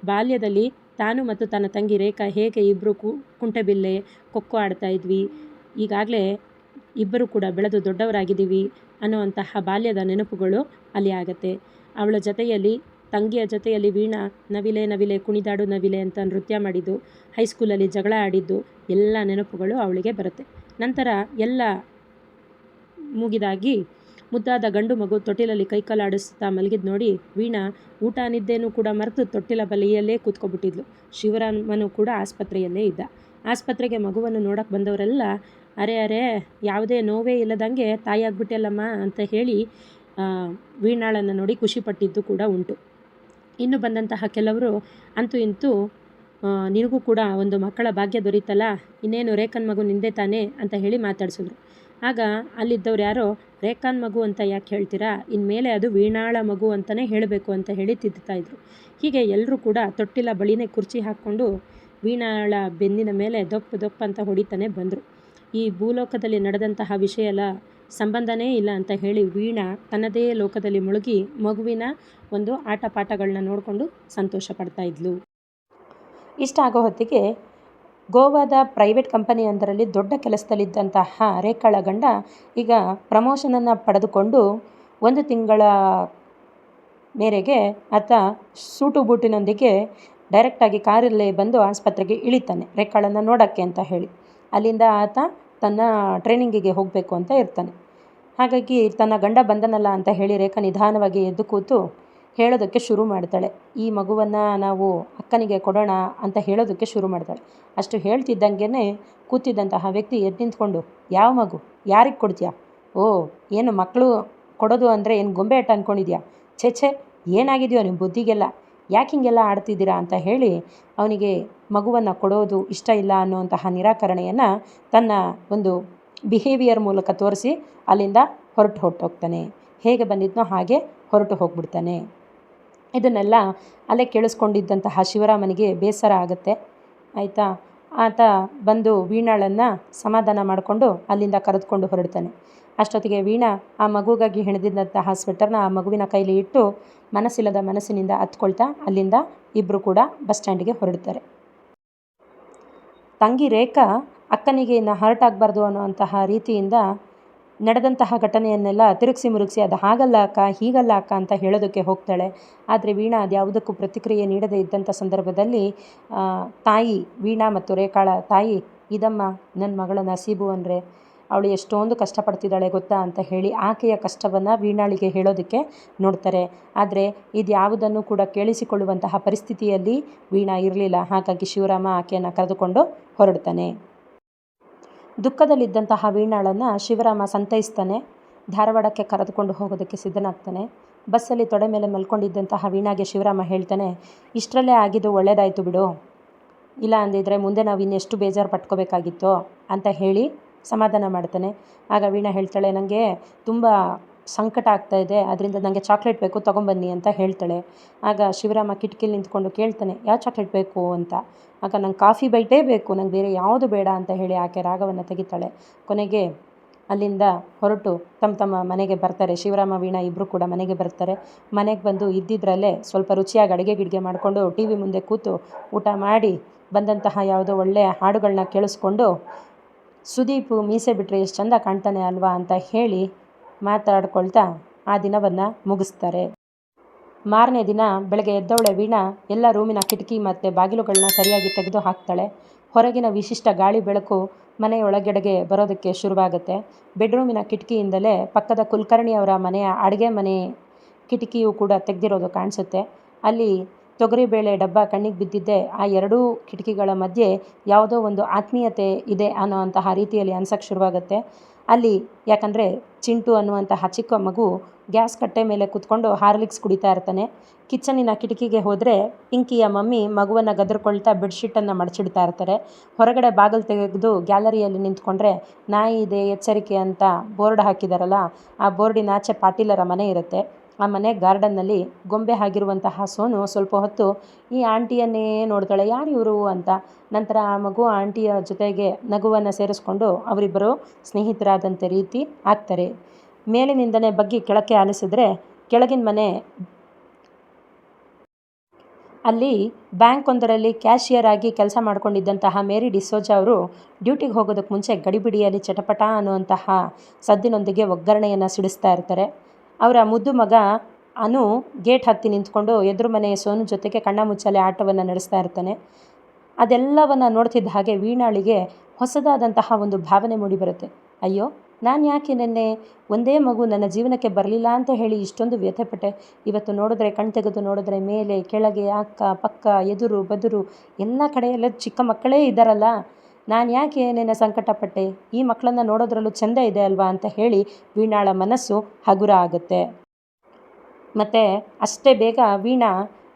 ಬಾಲ್ಯದಲ್ಲಿ ತಾನು ಮತ್ತು ತನ್ನ ತಂಗಿ ರೇಖಾ ಹೇಗೆ ಇಬ್ಬರು ಕುಂಟೆಬಿಲ್ಲೆ ಖೋಖೋ ಆಡ್ತಾ ಇದ್ವಿ, ಈಗಾಗಲೇ ಇಬ್ಬರು ಕೂಡ ಬೆಳೆದು ದೊಡ್ಡವರಾಗಿದ್ದೀವಿ ಅನ್ನುವಂತಹ ಬಾಲ್ಯದ ನೆನಪುಗಳು ಅಲ್ಲಿ ಆಗತ್ತೆ. ಅವಳ ಜೊತೆಯಲ್ಲಿ ತಂಗಿಯ ಜೊತೆಯಲ್ಲಿ ವೀಣಾ ನವಿಲೆ ನವಿಲೆ ಕುಣಿದಾಡು ನವಿಲೆ ಅಂತ ನೃತ್ಯ ಮಾಡಿದ್ದು, ಹೈಸ್ಕೂಲಲ್ಲಿ ಜಗಳ ಆಡಿದ್ದು ಎಲ್ಲ ನೆನಪುಗಳು ಅವಳಿಗೆ ಬರುತ್ತೆ. ನಂತರ ಎಲ್ಲ ಮುಗಿದಾಗಿ ಮುದ್ದಾದ ಗಂಡು ಮಗು ತೊಟ್ಟಿಲಲ್ಲಿ ಕೈಕಾಲಾಡಿಸ್ತಾ ಮಲಗಿದ್ ನೋಡಿ ವೀಣಾ ಊಟ ನಿದ್ದೇನೂ ಕೂಡ ಮರೆತು ತೊಟ್ಟಿಲ ಬಳಿಯಲ್ಲೇ ಕೂತ್ಕೊಬಿಟ್ಟಿದ್ಲು. ಶಿವರಾಮನು ಕೂಡ ಆಸ್ಪತ್ರೆಯಲ್ಲೇ ಇದ್ದ. ಆಸ್ಪತ್ರೆಗೆ ಮಗುವನ್ನು ನೋಡೋಕ್ಕೆ ಬಂದವರೆಲ್ಲ ಅರೆ ಅರೆ ಯಾವುದೇ ನೋವೇ ಇಲ್ಲದಂಗೆ ತಾಯಿಯಾಗ್ಬಿಟ್ಟೆಲ್ಲಮ್ಮ ಅಂತ ಹೇಳಿ ವೀಣಾಳನ್ನು ನೋಡಿ ಖುಷಿಪಟ್ಟಿದ್ದು ಕೂಡ ಉಂಟು. ಇನ್ನು ಬಂದಂತಹ ಕೆಲವರು ಅಂತೂ ಇಂತೂ ನಿನಗೂ ಕೂಡ ಒಂದು ಮಕ್ಕಳ ಭಾಗ್ಯ ದೊರೀತಲ್ಲ, ಇನ್ನೇನು ರೇಖನ್ ಮಗು ನಿಂದೆ ತಾನೇ ಅಂತ ಹೇಳಿ ಮಾತಾಡಿಸಿದ್ರು. ಆಗ ಅಲ್ಲಿದ್ದವ್ರು ಯಾರೋ ರೇಖಾನ್ ಮಗು ಅಂತ ಯಾಕೆ ಹೇಳ್ತೀರಾ, ಇನ್ಮೇಲೆ ಅದು ವೀಣಾಳ ಮಗು ಅಂತಲೇ ಹೇಳಬೇಕು ಅಂತ ಹೇಳಿ ತಿದ್ದುತ್ತಾ-ಇದ್ರು. ಹೀಗೆ ಎಲ್ಲರೂ ಕೂಡ ತೊಟ್ಟಿಲ ಬಳಿನೇ ಕುರ್ಚಿ ಹಾಕ್ಕೊಂಡು ವೀಣಾಳ ಬೆನ್ನಿನ ಮೇಲೆ ದೊಪ್ಪ ದೊಪ್ಪ ಅಂತ ಹೊಡಿತಾನೆ ಬಂದರು. ಈ ಭೂಲೋಕದಲ್ಲಿ ನಡೆದಂತಹ ವಿಷಯ ಸಂಬಂಧನೇ ಇಲ್ಲ ಅಂತ ಹೇಳಿ ವೀಣಾ ತನ್ನದೇ ಲೋಕದಲ್ಲಿ ಮುಳುಗಿ ಮಗುವಿನ ಒಂದು ಆಟ ಪಾಠಗಳನ್ನ ನೋಡಿಕೊಂಡು ಸಂತೋಷ ಪಡ್ತಾ ಇದ್ಲು. ಇಷ್ಟ ಆಗೋ ಹೊತ್ತಿಗೆ ಗೋವಾದ ಪ್ರೈವೇಟ್ ಕಂಪನಿಯೊಂದರಲ್ಲಿ ದೊಡ್ಡ ಕೆಲಸದಲ್ಲಿದ್ದಂತಹ ರೇಖಾಳ ಗಂಡ ಈಗ ಪ್ರಮೋಷನನ್ನು ಪಡೆದುಕೊಂಡು 1 ತಿಂಗಳ ಮೇರೆಗೆ ಆತ ಸೂಟು ಬೂಟಿನೊಂದಿಗೆ ಡೈರೆಕ್ಟಾಗಿ ಕಾರಲ್ಲೇ ಬಂದು ಆಸ್ಪತ್ರೆಗೆ ಇಳಿತಾನೆ ರೇಖಾಳನ್ನು ನೋಡೋಕ್ಕೆ ಅಂತ ಹೇಳಿ. ಅಲ್ಲಿಂದ ಆತ ತನ್ನ ಟ್ರೈನಿಂಗಿಗೆ ಹೋಗಬೇಕು ಅಂತ ಇರ್ತಾನೆ. ಹಾಗಾಗಿ ತನ್ನ ಗಂಡ ಬಂದನಲ್ಲ ಅಂತ ಹೇಳಿ ರೇಖಾ ನಿಧಾನವಾಗಿ ಎದ್ದು ಕೂತು ಹೇಳೋದಕ್ಕೆ ಶುರು ಮಾಡ್ತಾಳೆ. ಈ ಮಗುವನ್ನು ನಾವು ಅಕ್ಕನಿಗೆ ಕೊಡೋಣ ಅಂತ ಹೇಳೋದಕ್ಕೆ ಶುರು ಮಾಡ್ತಾಳೆ. ಅಷ್ಟು ಹೇಳ್ತಿದ್ದಂಗೆ ಕೂತಿದ್ದಂತಹ ವ್ಯಕ್ತಿ ಎದ್ದು ನಿಂತ್ಕೊಂಡು, ಯಾವ ಮಗು, ಯಾರಿಗೆ ಕೊಡ್ತೀಯಾ? ಓ, ಏನು ಮಕ್ಕಳು ಕೊಡೋದು ಅಂದರೆ ಏನು ಗೊಂಬೆ ಆಟ ಅಂದ್ಕೊಂಡಿದ್ಯಾ? ಛೇ ಏನಾಗಿದೆಯೋ ನಿಮ್ಮ ಬುದ್ಧಿಗೆಲ್ಲ, ಯಾಕೆ ಹಿಂಗೆಲ್ಲ ಆಡ್ತಿದ್ದೀರಾ ಅಂತ ಹೇಳಿ ಅವನಿಗೆ ಮಗುವನ್ನು ಕೊಡೋದು ಇಷ್ಟ ಇಲ್ಲ ಅನ್ನುವಂತಹ ನಿರಾಕರಣೆಯನ್ನು ತನ್ನ ಒಂದು ಬಿಹೇವಿಯರ್ ಮೂಲಕ ತೋರಿಸಿ ಅಲ್ಲಿಂದ ಹೊರಟೋಗ್ತಾನೆ. ಹೇಗೆ ಬಂದಿದ್ನೋ ಹಾಗೆ ಹೊರಟು ಹೋಗ್ಬಿಡ್ತಾನೆ. ಇದನ್ನೆಲ್ಲ ಅಲ್ಲೇ ಕೇಳಿಸ್ಕೊಂಡಿದ್ದಂತಹ ಶಿವರಾಮನಿಗೆ ಬೇಸರ ಆಗುತ್ತೆ. ಆಯಿತಾ, ಆತ ಬಂದು ವೀಣಾಳನ್ನು ಸಮಾಧಾನ ಮಾಡಿಕೊಂಡು ಅಲ್ಲಿಂದ ಕರೆದುಕೊಂಡು ಹೊರಡ್ತಾನೆ. ಅಷ್ಟೊತ್ತಿಗೆ ವೀಣಾ ಆ ಮಗುಗಾಗಿ ಹೆಣೆದಿದ್ದಂತಹ ಸ್ವೆಟರ್ನ ಆ ಮಗುವಿನ ಕೈಲಿ ಇಟ್ಟು ಮನಸ್ಸಿಲ್ಲದ ಮನಸ್ಸಿನಿಂದ ಹತ್ಕೊಳ್ತಾ ಅಲ್ಲಿಂದ ಇಬ್ಬರು ಕೂಡ ಬಸ್ ಸ್ಟ್ಯಾಂಡಿಗೆ ಹೊರಡ್ತಾರೆ. ತಂಗಿ ರೇಖಾ ಅಕ್ಕನಿಗೆ ಇನ್ನು ಹರ್ಟ್ ಆಗಬಾರ್ದು ಅನ್ನೋವಂತಹ ರೀತಿಯಿಂದ ನಡೆದಂತಹ ಘಟನೆಯನ್ನೆಲ್ಲ ತಿರುಗಿಸಿ ಮುರುಗಿಸಿ ಅದು ಹಾಗಲ್ಲ ಅಕ್ಕ, ಹೀಗಲ್ಲ ಅಕ್ಕ ಅಂತ ಹೇಳೋದಕ್ಕೆ ಹೋಗ್ತಾಳೆ. ಆದರೆ ವೀಣಾ ಅದು ಯಾವುದಕ್ಕೂ ಪ್ರತಿಕ್ರಿಯೆ ನೀಡದೇ ಇದ್ದಂಥ ಸಂದರ್ಭದಲ್ಲಿ ತಾಯಿ ವೀಣಾ ಮತ್ತು ರೇಖಾಳ ತಾಯಿ, ಇದಮ್ಮ ನನ್ನ ಮಗಳ ನಸೀಬು ಅಂದರೆ ಅವಳು ಎಷ್ಟೊಂದು ಕಷ್ಟಪಡ್ತಿದ್ದಾಳೆ ಗೊತ್ತಾ ಅಂತ ಹೇಳಿ ಆಕೆಯ ಕಷ್ಟವನ್ನು ವೀಣಾಳಿಗೆ ಹೇಳೋದಕ್ಕೆ ನೋಡ್ತಾರೆ. ಆದರೆ ಇದು ಯಾವುದನ್ನು ಕೂಡ ಕೇಳಿಸಿಕೊಳ್ಳುವಂತಹ ಪರಿಸ್ಥಿತಿಯಲ್ಲಿ ವೀಣಾ ಇರಲಿಲ್ಲ. ಹಾಗಾಗಿ ಶಿವರಾಮ ಆಕೆಯನ್ನು ಕರೆದುಕೊಂಡು ಹೊರಡ್ತಾನೆ. ದುಃಖದಲ್ಲಿದ್ದಂತಹ ವೀಣಾಳನ್ನು ಶಿವರಾಮ ಸಂತೈಸ್ತಾನೆ. ಧಾರವಾಡಕ್ಕೆ ಕರೆದುಕೊಂಡು ಹೋಗೋದಕ್ಕೆ ಸಿದ್ಧನಾಗ್ತಾನೆ. ಬಸ್ಸಲ್ಲಿ ತೊಡೆ ಮೇಲೆ ಮಲ್ಕೊಂಡಿದ್ದಂತಹ ವೀಣಾಗೆ ಶಿವರಾಮ ಹೇಳ್ತಾನೆ, ಇಷ್ಟರಲ್ಲೇ ಆಗಿದ್ದು ಒಳ್ಳೆಯದಾಯಿತು ಬಿಡು, ಇಲ್ಲ ಅಂದಿದ್ರೆ ಮುಂದೆ ನಾವು ಇನ್ನೆಷ್ಟು ಬೇಜಾರು ಪಟ್ಕೋಬೇಕಾಗಿತ್ತೋ ಅಂತ ಹೇಳಿ ಸಮಾಧಾನ ಮಾಡ್ತಾನೆ. ಆಗ ವೀಣಾ ಹೇಳ್ತಾಳೆ, ನನಗೆ ತುಂಬ ಸಂಕಟ ಆಗ್ತಾಯಿದೆ, ಅದರಿಂದ ನನಗೆ ಚಾಕ್ಲೇಟ್ ಬೇಕು, ತೊಗೊಂಬನ್ನಿ ಅಂತ ಹೇಳ್ತಾಳೆ. ಆಗ ಶಿವರಾಮ ಕಿಟಕಿಲಿ ನಿಂತ್ಕೊಂಡು ಕೇಳ್ತಾನೆ, ಯಾವ ಚಾಕ್ಲೇಟ್ ಬೇಕು ಅಂತ. ಆಗ ನಂಗೆ ಕಾಫಿ ಬೈಟೇ ಬೇಕು, ನಂಗೆ ಬೇರೆ ಯಾವುದು ಬೇಡ ಅಂತ ಹೇಳಿ ಆಕೆ ರಾಗವನ್ನು ತೆಗಿತಾಳೆ. ಕೊನೆಗೆ ಅಲ್ಲಿಂದ ಹೊರಟು ತಮ್ಮ ಮನೆಗೆ ಬರ್ತಾರೆ. ಶಿವರಾಮ ವೀಣಾ ಇಬ್ಬರು ಕೂಡ ಮನೆಗೆ ಬರ್ತಾರೆ. ಮನೆಗೆ ಬಂದು ಇದ್ದಿದ್ದರಲ್ಲೇ ಸ್ವಲ್ಪ ರುಚಿಯಾಗಿ ಅಡುಗೆ ಗಿಡಿಗೆ ಮಾಡಿಕೊಂಡು TV ಮುಂದೆ ಕೂತು ಊಟ ಮಾಡಿ ಬಂದಂತಹ ಯಾವುದೋ ಒಳ್ಳೆಯ ಹಾಡುಗಳನ್ನ ಕೇಳಿಸ್ಕೊಂಡು ಸುದೀಪ್ ಮೀಸೆ ಬಿಟ್ಟರೆ ಎಷ್ಟು ಚೆಂದ ಕಾಣ್ತಾನೆ ಅಲ್ವಾ ಅಂತ ಹೇಳಿ ಮಾತಾಡ್ಕೊಳ್ತಾ ಆ ದಿನವನ್ನು ಮುಗಿಸ್ತಾರೆ. ಮಾರನೇ ದಿನ ಬೆಳಗ್ಗೆ ಎದ್ದವಳೆ ವೀಣಾ ಎಲ್ಲ ರೂಮಿನ ಕಿಟಕಿ ಮತ್ತು ಬಾಗಿಲುಗಳನ್ನ ಸರಿಯಾಗಿ ತೆಗೆದು ಹಾಕ್ತಾಳೆ. ಹೊರಗಿನ ವಿಶಿಷ್ಟ ಗಾಳಿ ಬೆಳಕು ಮನೆಯೊಳಗಡೆಗೆ ಬರೋದಕ್ಕೆ ಶುರುವಾಗುತ್ತೆ. ಬೆಡ್ರೂಮಿನ ಕಿಟಕಿಯಿಂದಲೇ ಪಕ್ಕದ ಕುಲಕರ್ಣಿಯವರ ಮನೆಯ ಅಡುಗೆ ಮನೆ ಕಿಟಕಿಯೂ ಕೂಡ ತೆಗೆದಿರೋದು ಕಾಣಿಸುತ್ತೆ. ಅಲ್ಲಿ ತೊಗರಿಬೇಳೆ ಡಬ್ಬ ಕಣ್ಣಿಗೆ ಬಿದ್ದಿದ್ದೆ ಆ ಎರಡೂ ಕಿಟಕಿಗಳ ಮಧ್ಯೆ ಯಾವುದೋ ಒಂದು ಆತ್ಮೀಯತೆ ಇದೆ ಅನ್ನೋ ಅಂತಹ ರೀತಿಯಲ್ಲಿ ಅನ್ಸಕ್ಕೆ ಶುರುವಾಗುತ್ತೆ ಅಲ್ಲಿ. ಯಾಕಂದರೆ ಚಿಂಟು ಅನ್ನುವಂತಹ ಚಿಕ್ಕ ಮಗು ಗ್ಯಾಸ್ ಕಟ್ಟೆ ಮೇಲೆ ಕೂತ್ಕೊಂಡು ಹಾರ್ಲಿಕ್ಸ್ ಕುಡಿತಾ ಇರ್ತಾನೆ. ಕಿಚನಿನ ಕಿಟಕಿಗೆ ಹೋದರೆ ಪಿಂಕಿಯ ಮಮ್ಮಿ ಮಗುವನ್ನು ಗದರ್ಕೊಳ್ತಾ ಬೆಡ್ಶೀಟನ್ನು ಮಡಚಿಡ್ತಾ ಇರ್ತಾರೆ. ಹೊರಗಡೆ ಬಾಗಿಲು ತೆಗೆದು ಗ್ಯಾಲರಿಯಲ್ಲಿ ನಿಂತ್ಕೊಂಡ್ರೆ ನಾಯಿ ಇದೆ ಎಚ್ಚರಿಕೆ ಅಂತ ಬೋರ್ಡ್ ಹಾಕಿದಾರಲ್ಲ, ಆ ಬೋರ್ಡಿನ ಆಚೆ ಪಾಟೀಲರ ಮನೆ ಇರುತ್ತೆ. ಆ ಮನೆ ಗಾರ್ಡನ್ನಲ್ಲಿ ಗೊಂಬೆ ಆಗಿರುವಂತಹ ಸೋನು ಸ್ವಲ್ಪ ಹೊತ್ತು ಈ ಆಂಟಿಯನ್ನೇ ನೋಡ್ತಾಳೆ, ಯಾರು ಇವರು ಅಂತ. ನಂತರ ಆ ಮಗು ಆಂಟಿಯ ಜೊತೆಗೆ ನಗುವನ್ನು ಸೇರಿಸ್ಕೊಂಡು ಅವರಿಬ್ಬರು ಸ್ನೇಹಿತರಾದಂಥ ರೀತಿ ಆಗ್ತಾರೆ. ಮೇಲಿನಿಂದನೇ ಬಗ್ಗಿ ಕೆಳಕ್ಕೆ ಆಲಿಸಿದ್ರೆ ಕೆಳಗಿನ ಮನೆ ಅಲ್ಲಿ ಬ್ಯಾಂಕ್ ಒಂದರಲ್ಲಿ ಕ್ಯಾಶಿಯರ್ ಆಗಿ ಕೆಲಸ ಮಾಡ್ಕೊಂಡಿದ್ದಂತಹ ಮೇರಿ ಡಿಸೋಜಾ ಅವರು ಡ್ಯೂಟಿಗೆ ಹೋಗೋದಕ್ಕೆ ಮುಂಚೆ ಗಡಿಬಿಡಿಯಲ್ಲಿ ಚಟಪಟ ಅನ್ನುವಂತಹ ಸದ್ದಿನೊಂದಿಗೆ ಒಗ್ಗರಣೆಯನ್ನು ಸಿಡಿಸ್ತಾ ಇರ್ತಾರೆ. ಅವರ ಮುದ್ದು ಮಗ ಅನು ಗೇಟ್ ಹತ್ತಿ ನಿಂತ್ಕೊಂಡು ಎದುರು ಮನೆ ಸೋನು ಜೊತೆಗೆ ಕಣ್ಣ ಮುಚ್ಚಾಲೆ ಆಟವನ್ನು ನಡೆಸ್ತಾ ಇರ್ತಾನೆ. ಅದೆಲ್ಲವನ್ನು ನೋಡ್ತಿದ್ದ ಹಾಗೆ ವೀಣಾಳಿಗೆ ಹೊಸದಾದಂತಹ ಒಂದು ಭಾವನೆ ಮೂಡಿಬರುತ್ತೆ. ಅಯ್ಯೋ, ನಾನು ಯಾಕೆ ನಿನ್ನೆ ಒಂದೇ ಮಗು ನನ್ನ ಜೀವನಕ್ಕೆ ಬರಲಿಲ್ಲ ಅಂತ ಹೇಳಿ ಇಷ್ಟೊಂದು ವ್ಯಥೆಪಟ್ಟೆ. ಇವತ್ತು ನೋಡಿದ್ರೆ ಕಣ್ ತೆಗೆದು ನೋಡಿದ್ರೆ ಮೇಲೆ ಕೆಳಗೆ ಅಕ್ಕ ಪಕ್ಕ ಎದುರು ಬದುರು ಎಲ್ಲ ಕಡೆಯೆಲ್ಲ ಚಿಕ್ಕ ಮಕ್ಕಳೇ ಇದ್ದಾರಲ್ಲ, ನಾನು ಯಾಕೆ ನಿನ್ನೆ ಸಂಕಟಪಟ್ಟೆ. ಈ ಮಕ್ಕಳನ್ನು ನೋಡೋದ್ರಲ್ಲೂ ಚೆಂದ ಇದೆ ಅಲ್ವಾ ಅಂತ ಹೇಳಿ ವೀಣಾಳ ಮನಸ್ಸು ಹಗುರ ಆಗುತ್ತೆ. ಮತ್ತು ಅಷ್ಟೇ ಬೇಗ ವೀಣಾ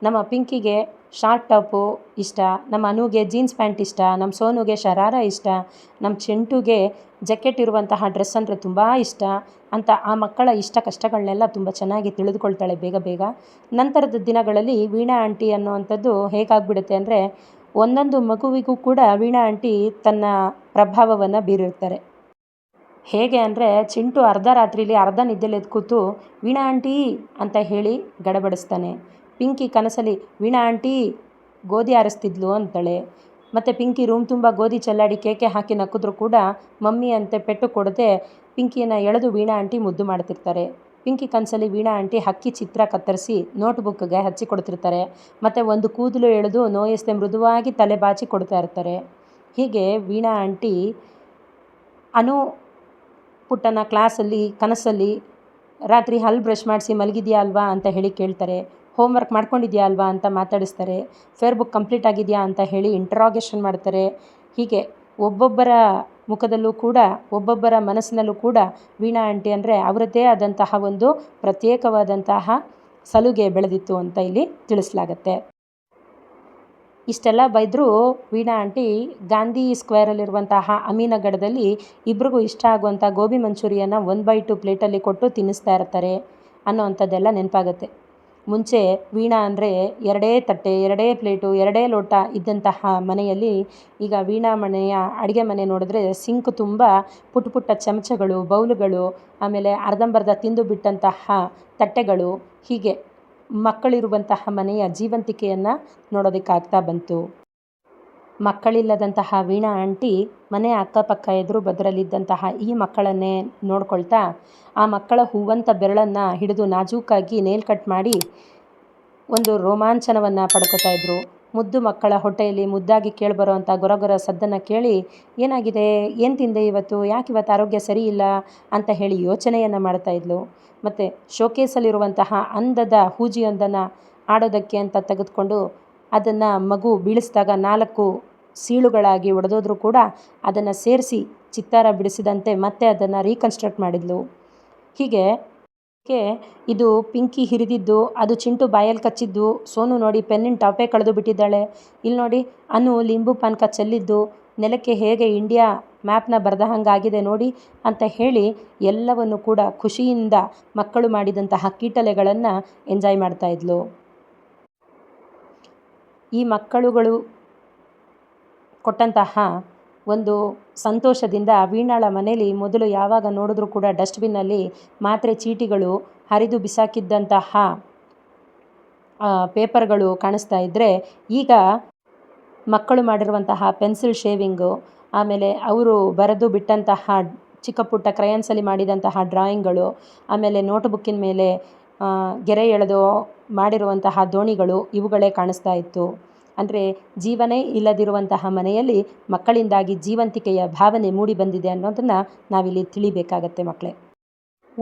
ನಮ್ಮ ಪಿಂಕಿಗೆ ಶಾರ್ಟ್ ಟಾಪು ಇಷ್ಟ, ನಮ್ಮ ಅನುಗೆ ಜೀನ್ಸ್ ಪ್ಯಾಂಟ್ ಇಷ್ಟ, ನಮ್ಮ ಸೋನುಗೆ ಶರಾರ ಇಷ್ಟ, ನಮ್ಮ ಚಿಂಟುಗೆ ಜಾಕೆಟ್ ಇರುವಂತಹ ಡ್ರೆಸ್ ಅಂದರೆ ತುಂಬ ಇಷ್ಟ ಅಂತ ಆ ಮಕ್ಕಳ ಇಷ್ಟ ಕಷ್ಟಗಳನ್ನೆಲ್ಲ ತುಂಬ ಚೆನ್ನಾಗಿ ತಿಳಿದುಕೊಳ್ತಾಳೆ ಬೇಗ ಬೇಗ. ನಂತರದ ದಿನಗಳಲ್ಲಿ ವೀಣಾ ಆಂಟಿ ಅನ್ನುವಂಥದ್ದು ಹೇಗಾಗ್ಬಿಡುತ್ತೆ ಅಂದರೆ ಒಂದೊಂದು ಮಗುವಿಗೂ ಕೂಡ ವೀಣಾ ಆಂಟಿ ತನ್ನ ಪ್ರಭಾವವನ್ನು ಬೀರಿರ್ತಾರೆ. ಹೇಗೆ ಅಂದರೆ ಚಿಂಟು ಅರ್ಧ ರಾತ್ರಿಲಿ ಅರ್ಧ ನಿದ್ದೆಲಿ ಎದ್ದು ಕೂತು ವೀಣಾ ಆಂಟಿ ಅಂತ ಹೇಳಿ ಗಡಬಡಿಸ್ತಾನೆ. ಪಿಂಕಿ ಕನಸಲ್ಲಿ ವೀಣಾ ಆಂಟಿ ಗೋಧಿ ಆರಿಸ್ತಿದ್ಲು ಅಂತಾಳೆ. ಮತ್ತು ಪಿಂಕಿ ರೂಮ್ ತುಂಬ ಗೋಧಿ ಚೆಲ್ಲಾಡಿ ಕೇಕೆ ಹಾಕಿ ನಕ್ಕಿದ್ರು ಕೂಡ ಮಮ್ಮಿ ಅಂತೆ ಪೆಟ್ಟು ಕೊಡದೆ ಪಿಂಕಿಯನ್ನು ಎಳೆದು ವೀಣಾ ಆಂಟಿ ಮುದ್ದು ಮಾಡ್ತಿರ್ತಾರೆ. ಪಿಂಕಿ ಕನಸಲ್ಲಿ ವೀಣಾ ಆಂಟಿ ಹಕ್ಕಿ ಚಿತ್ರ ಕತ್ತರಿಸಿ ನೋಟ್ಬುಕ್ಗೆ ಹಚ್ಚಿ ಕೊಡ್ತಿರ್ತಾರೆ. ಮತ್ತು ಒಂದು ಕೂದಲು ಎಳೆದು ನೋಯಿಸದೆ ಮೃದುವಾಗಿ ತಲೆ ಬಾಚಿ ಕೊಡ್ತಾ ಇರ್ತಾರೆ. ಹೀಗೆ ವೀಣಾ ಆಂಟಿ ಅನು ಪುಟ್ಟನ ಕ್ಲಾಸಲ್ಲಿ ಕನಸಲ್ಲಿ ರಾತ್ರಿ ಹಲ್ಲು ಬ್ರಷ್ ಮಾಡಿಸಿ ಮಲಗಿದೆಯಾ ಅಲ್ವಾ ಅಂತ ಹೇಳಿ ಕೇಳ್ತಾರೆ. ಹೋಮ್ವರ್ಕ್ ಮಾಡ್ಕೊಂಡಿದ್ಯಾ ಅಲ್ವಾ ಅಂತ ಮಾತಾಡಿಸ್ತಾರೆ. ಫೇರ್ ಬುಕ್ ಕಂಪ್ಲೀಟ್ ಆಗಿದೆಯಾ ಅಂತ ಹೇಳಿ ಇಂಟ್ರಾಗೇಷನ್ ಮಾಡ್ತಾರೆ. ಹೀಗೆ ಒಬ್ಬೊಬ್ಬರ ಮುಖದಲ್ಲೂ ಕೂಡ ಒಬ್ಬೊಬ್ಬರ ಮನಸ್ಸಿನಲ್ಲೂ ಕೂಡ ವೀಣಾ ಆಂಟಿ ಅಂದರೆ ಅವರದ್ದೇ ಆದಂತಹ ಒಂದು ಪ್ರತ್ಯೇಕವಾದಂತಹ ಸಲುಗೆ ಬೆಳೆದಿತ್ತು ಅಂತ ಇಲ್ಲಿ ತಿಳಿಸಲಾಗತ್ತೆ. ಇಷ್ಟೆಲ್ಲ ಬೈದರೂ ವೀಣಾ ಆಂಟಿ ಗಾಂಧಿ ಸ್ಕ್ವೇರಲ್ಲಿರುವಂತಹ ಅಮೀನಗಢದಲ್ಲಿ ಇಬ್ರಿಗೂ ಇಷ್ಟ ಆಗುವಂಥ ಗೋಬಿ ಮಂಚೂರಿಯನ್ನು 1/2 ಪ್ಲೇಟಲ್ಲಿ ಕೊಟ್ಟು ತಿನ್ನಿಸ್ತಾ ಇರ್ತಾರೆ ಅನ್ನೋವಂಥದ್ದೆಲ್ಲ ನೆನಪಾಗುತ್ತೆ. ಮುಂಚೆ ವೀಣಾ ಅಂದರೆ 2 ತಟ್ಟೆ 2 ಪ್ಲೇಟು 2 ಲೋಟ ಇದ್ದಂತಹ ಮನೆಯಲ್ಲಿ ಈಗ ವೀಣಾ ಮನೆಯ ಅಡುಗೆ ಮನೆ ನೋಡಿದ್ರೆ ಸಿಂಕ್ ತುಂಬ ಪುಟ್ಟ ಪುಟ್ಟ ಚಮಚಗಳು ಬೌಲುಗಳು, ಆಮೇಲೆ ಅರ್ಧಂಬರ್ಧ ತಿಂದು ಬಿಟ್ಟಂತಹ ತಟ್ಟೆಗಳು, ಹೀಗೆ ಮಕ್ಕಳಿರುವಂತಹ ಮನೆಯ ಜೀವಂತಿಕೆಯನ್ನು ನೋಡೋದಕ್ಕಾಗ್ತಾ ಬಂತು. ಮಕ್ಕಳಿಲ್ಲದಂತಹ ವೀಣಾ ಆಂಟಿ ಮನೆ ಅಕ್ಕಪಕ್ಕ ಎದುರು ಬದರಲ್ಲಿದ್ದಂತಹ ಈ ಮಕ್ಕಳನ್ನೇ ನೋಡ್ಕೊಳ್ತಾ ಆ ಮಕ್ಕಳ ಹೂವಂತ ಬೆರಳನ್ನು ಹಿಡಿದು ನಾಜೂಕಾಗಿ ನೇಲ್ ಕಟ್ ಮಾಡಿ ಒಂದು ರೋಮಾಂಚನವನ್ನು ಪಡ್ಕೊತಾ ಇದ್ರು. ಮುದ್ದು ಮಕ್ಕಳ ಹೊಟ್ಟೆಯಲ್ಲಿ ಮುದ್ದಾಗಿ ಕೇಳಿಬರೋವಂಥ ಗೊರಗೊರ ಸದ್ದನ್ನು ಕೇಳಿ ಏನಾಗಿದೆ, ಏನು ತಿಂದೆ ಇವತ್ತು, ಯಾಕೆ ಇವತ್ತು ಆರೋಗ್ಯ ಸರಿ ಇಲ್ಲ ಅಂತ ಹೇಳಿ ಯೋಚನೆಯನ್ನು ಮಾಡ್ತಾಯಿದ್ಲು. ಮತ್ತು ಶೋಕೇಸಲ್ಲಿರುವಂತಹ ಅಂದದ ಹೂಜಿಯೊಂದನ್ನು ಆಡೋದಕ್ಕೆ ಅಂತ ತೆಗೆದುಕೊಂಡು ಅದನ್ನು ಮಗು ಬೀಳಿಸಿದಾಗ 4 ಸೀಳುಗಳಾಗಿ ಒಡೆದೋದ್ರೂ ಕೂಡ ಅದನ್ನು ಸೇರಿಸಿ ಚಿತ್ತಾರ ಬಿಡಿಸಿದಂತೆ ಮತ್ತೆ ಅದನ್ನು ರೀಕನ್ಸ್ಟ್ರಕ್ಟ್ ಮಾಡಿದ್ಲು. ಹೀಗೆ ಇದು ಪಿಂಕಿ ಹಿರಿದಿದ್ದು, ಅದು ಚಿಂಟು ಬಾಯಲ್ಲಿ ಕಚ್ಚಿದ್ದು, ಸೋನು ನೋಡಿ ಪೆನ್ನಿನ ಟಾಪೇ ಕಳೆದು ಬಿಟ್ಟಿದ್ದಾಳೆ, ಇಲ್ಲಿ ನೋಡಿ ಅನು ಲಿಂಬು ಪಾನಕ ಚೆಲ್ಲಿದ್ದು, ನೆಲಕ್ಕೆ ಹೇಗೆ ಇಂಡಿಯಾ ಮ್ಯಾಪ್ನ ಬರೆದ ಹಾಗಾಗಿದೆ ನೋಡಿ ಅಂತ ಹೇಳಿ ಎಲ್ಲವನ್ನು ಕೂಡ ಖುಷಿಯಿಂದ ಮಕ್ಕಳು ಮಾಡಿದಂತಹ ಕೀಟಲೆಗಳನ್ನು ಎಂಜಾಯ್ ಮಾಡ್ತಾಯಿದ್ಲು. ಈ ಮಕ್ಕಳುಗಳು ಕೊಟ್ಟಂತಹ ಒಂದು ಸಂತೋಷದಿಂದ ವೀಣಾಳ ಮನೇಲಿ ಮೊದಲು ಯಾವಾಗ ನೋಡಿದ್ರೂ ಕೂಡ ಡಸ್ಟ್ಬಿನ್ನಲ್ಲಿ ಮಾತ್ರೆ ಚೀಟಿಗಳು ಹರಿದು ಬಿಸಾಕಿದ್ದಂತಹ ಪೇಪರ್ಗಳು ಕಾಣಿಸ್ತಾ ಇದ್ದರೆ ಈಗ ಮಕ್ಕಳು ಮಾಡಿರುವಂತಹ ಪೆನ್ಸಿಲ್ ಶೇವಿಂಗು, ಆಮೇಲೆ ಅವರು ಬರೆದು ಬಿಟ್ಟಂತಹ ಚಿಕ್ಕ ಪುಟ್ಟ ಕ್ರಯನ್ಸಲ್ಲಿ ಮಾಡಿದಂತಹ ಡ್ರಾಯಿಂಗ್ಗಳು, ಆಮೇಲೆ ನೋಟ್ಬುಕ್ಕಿನ ಮೇಲೆ ಗೆರೆ ಎಳೆದು ಮಾಡಿರುವಂತಹ ದೋಣಿಗಳು ಇವುಗಳೇ ಕಾಣಿಸ್ತಾ ಇತ್ತು. ಅಂದರೆ ಜೀವನೇ ಇಲ್ಲದಿರುವಂತಹ ಮನೆಯಲ್ಲಿ ಮಕ್ಕಳಿಂದಾಗಿ ಜೀವಂತಿಕೆಯ ಭಾವನೆ ಮೂಡಿ ಬಂದಿದೆ ಅನ್ನೋದನ್ನು ನಾವಿಲ್ಲಿ ತಿಳಿಬೇಕಾಗತ್ತೆ ಮಕ್ಕಳೇ.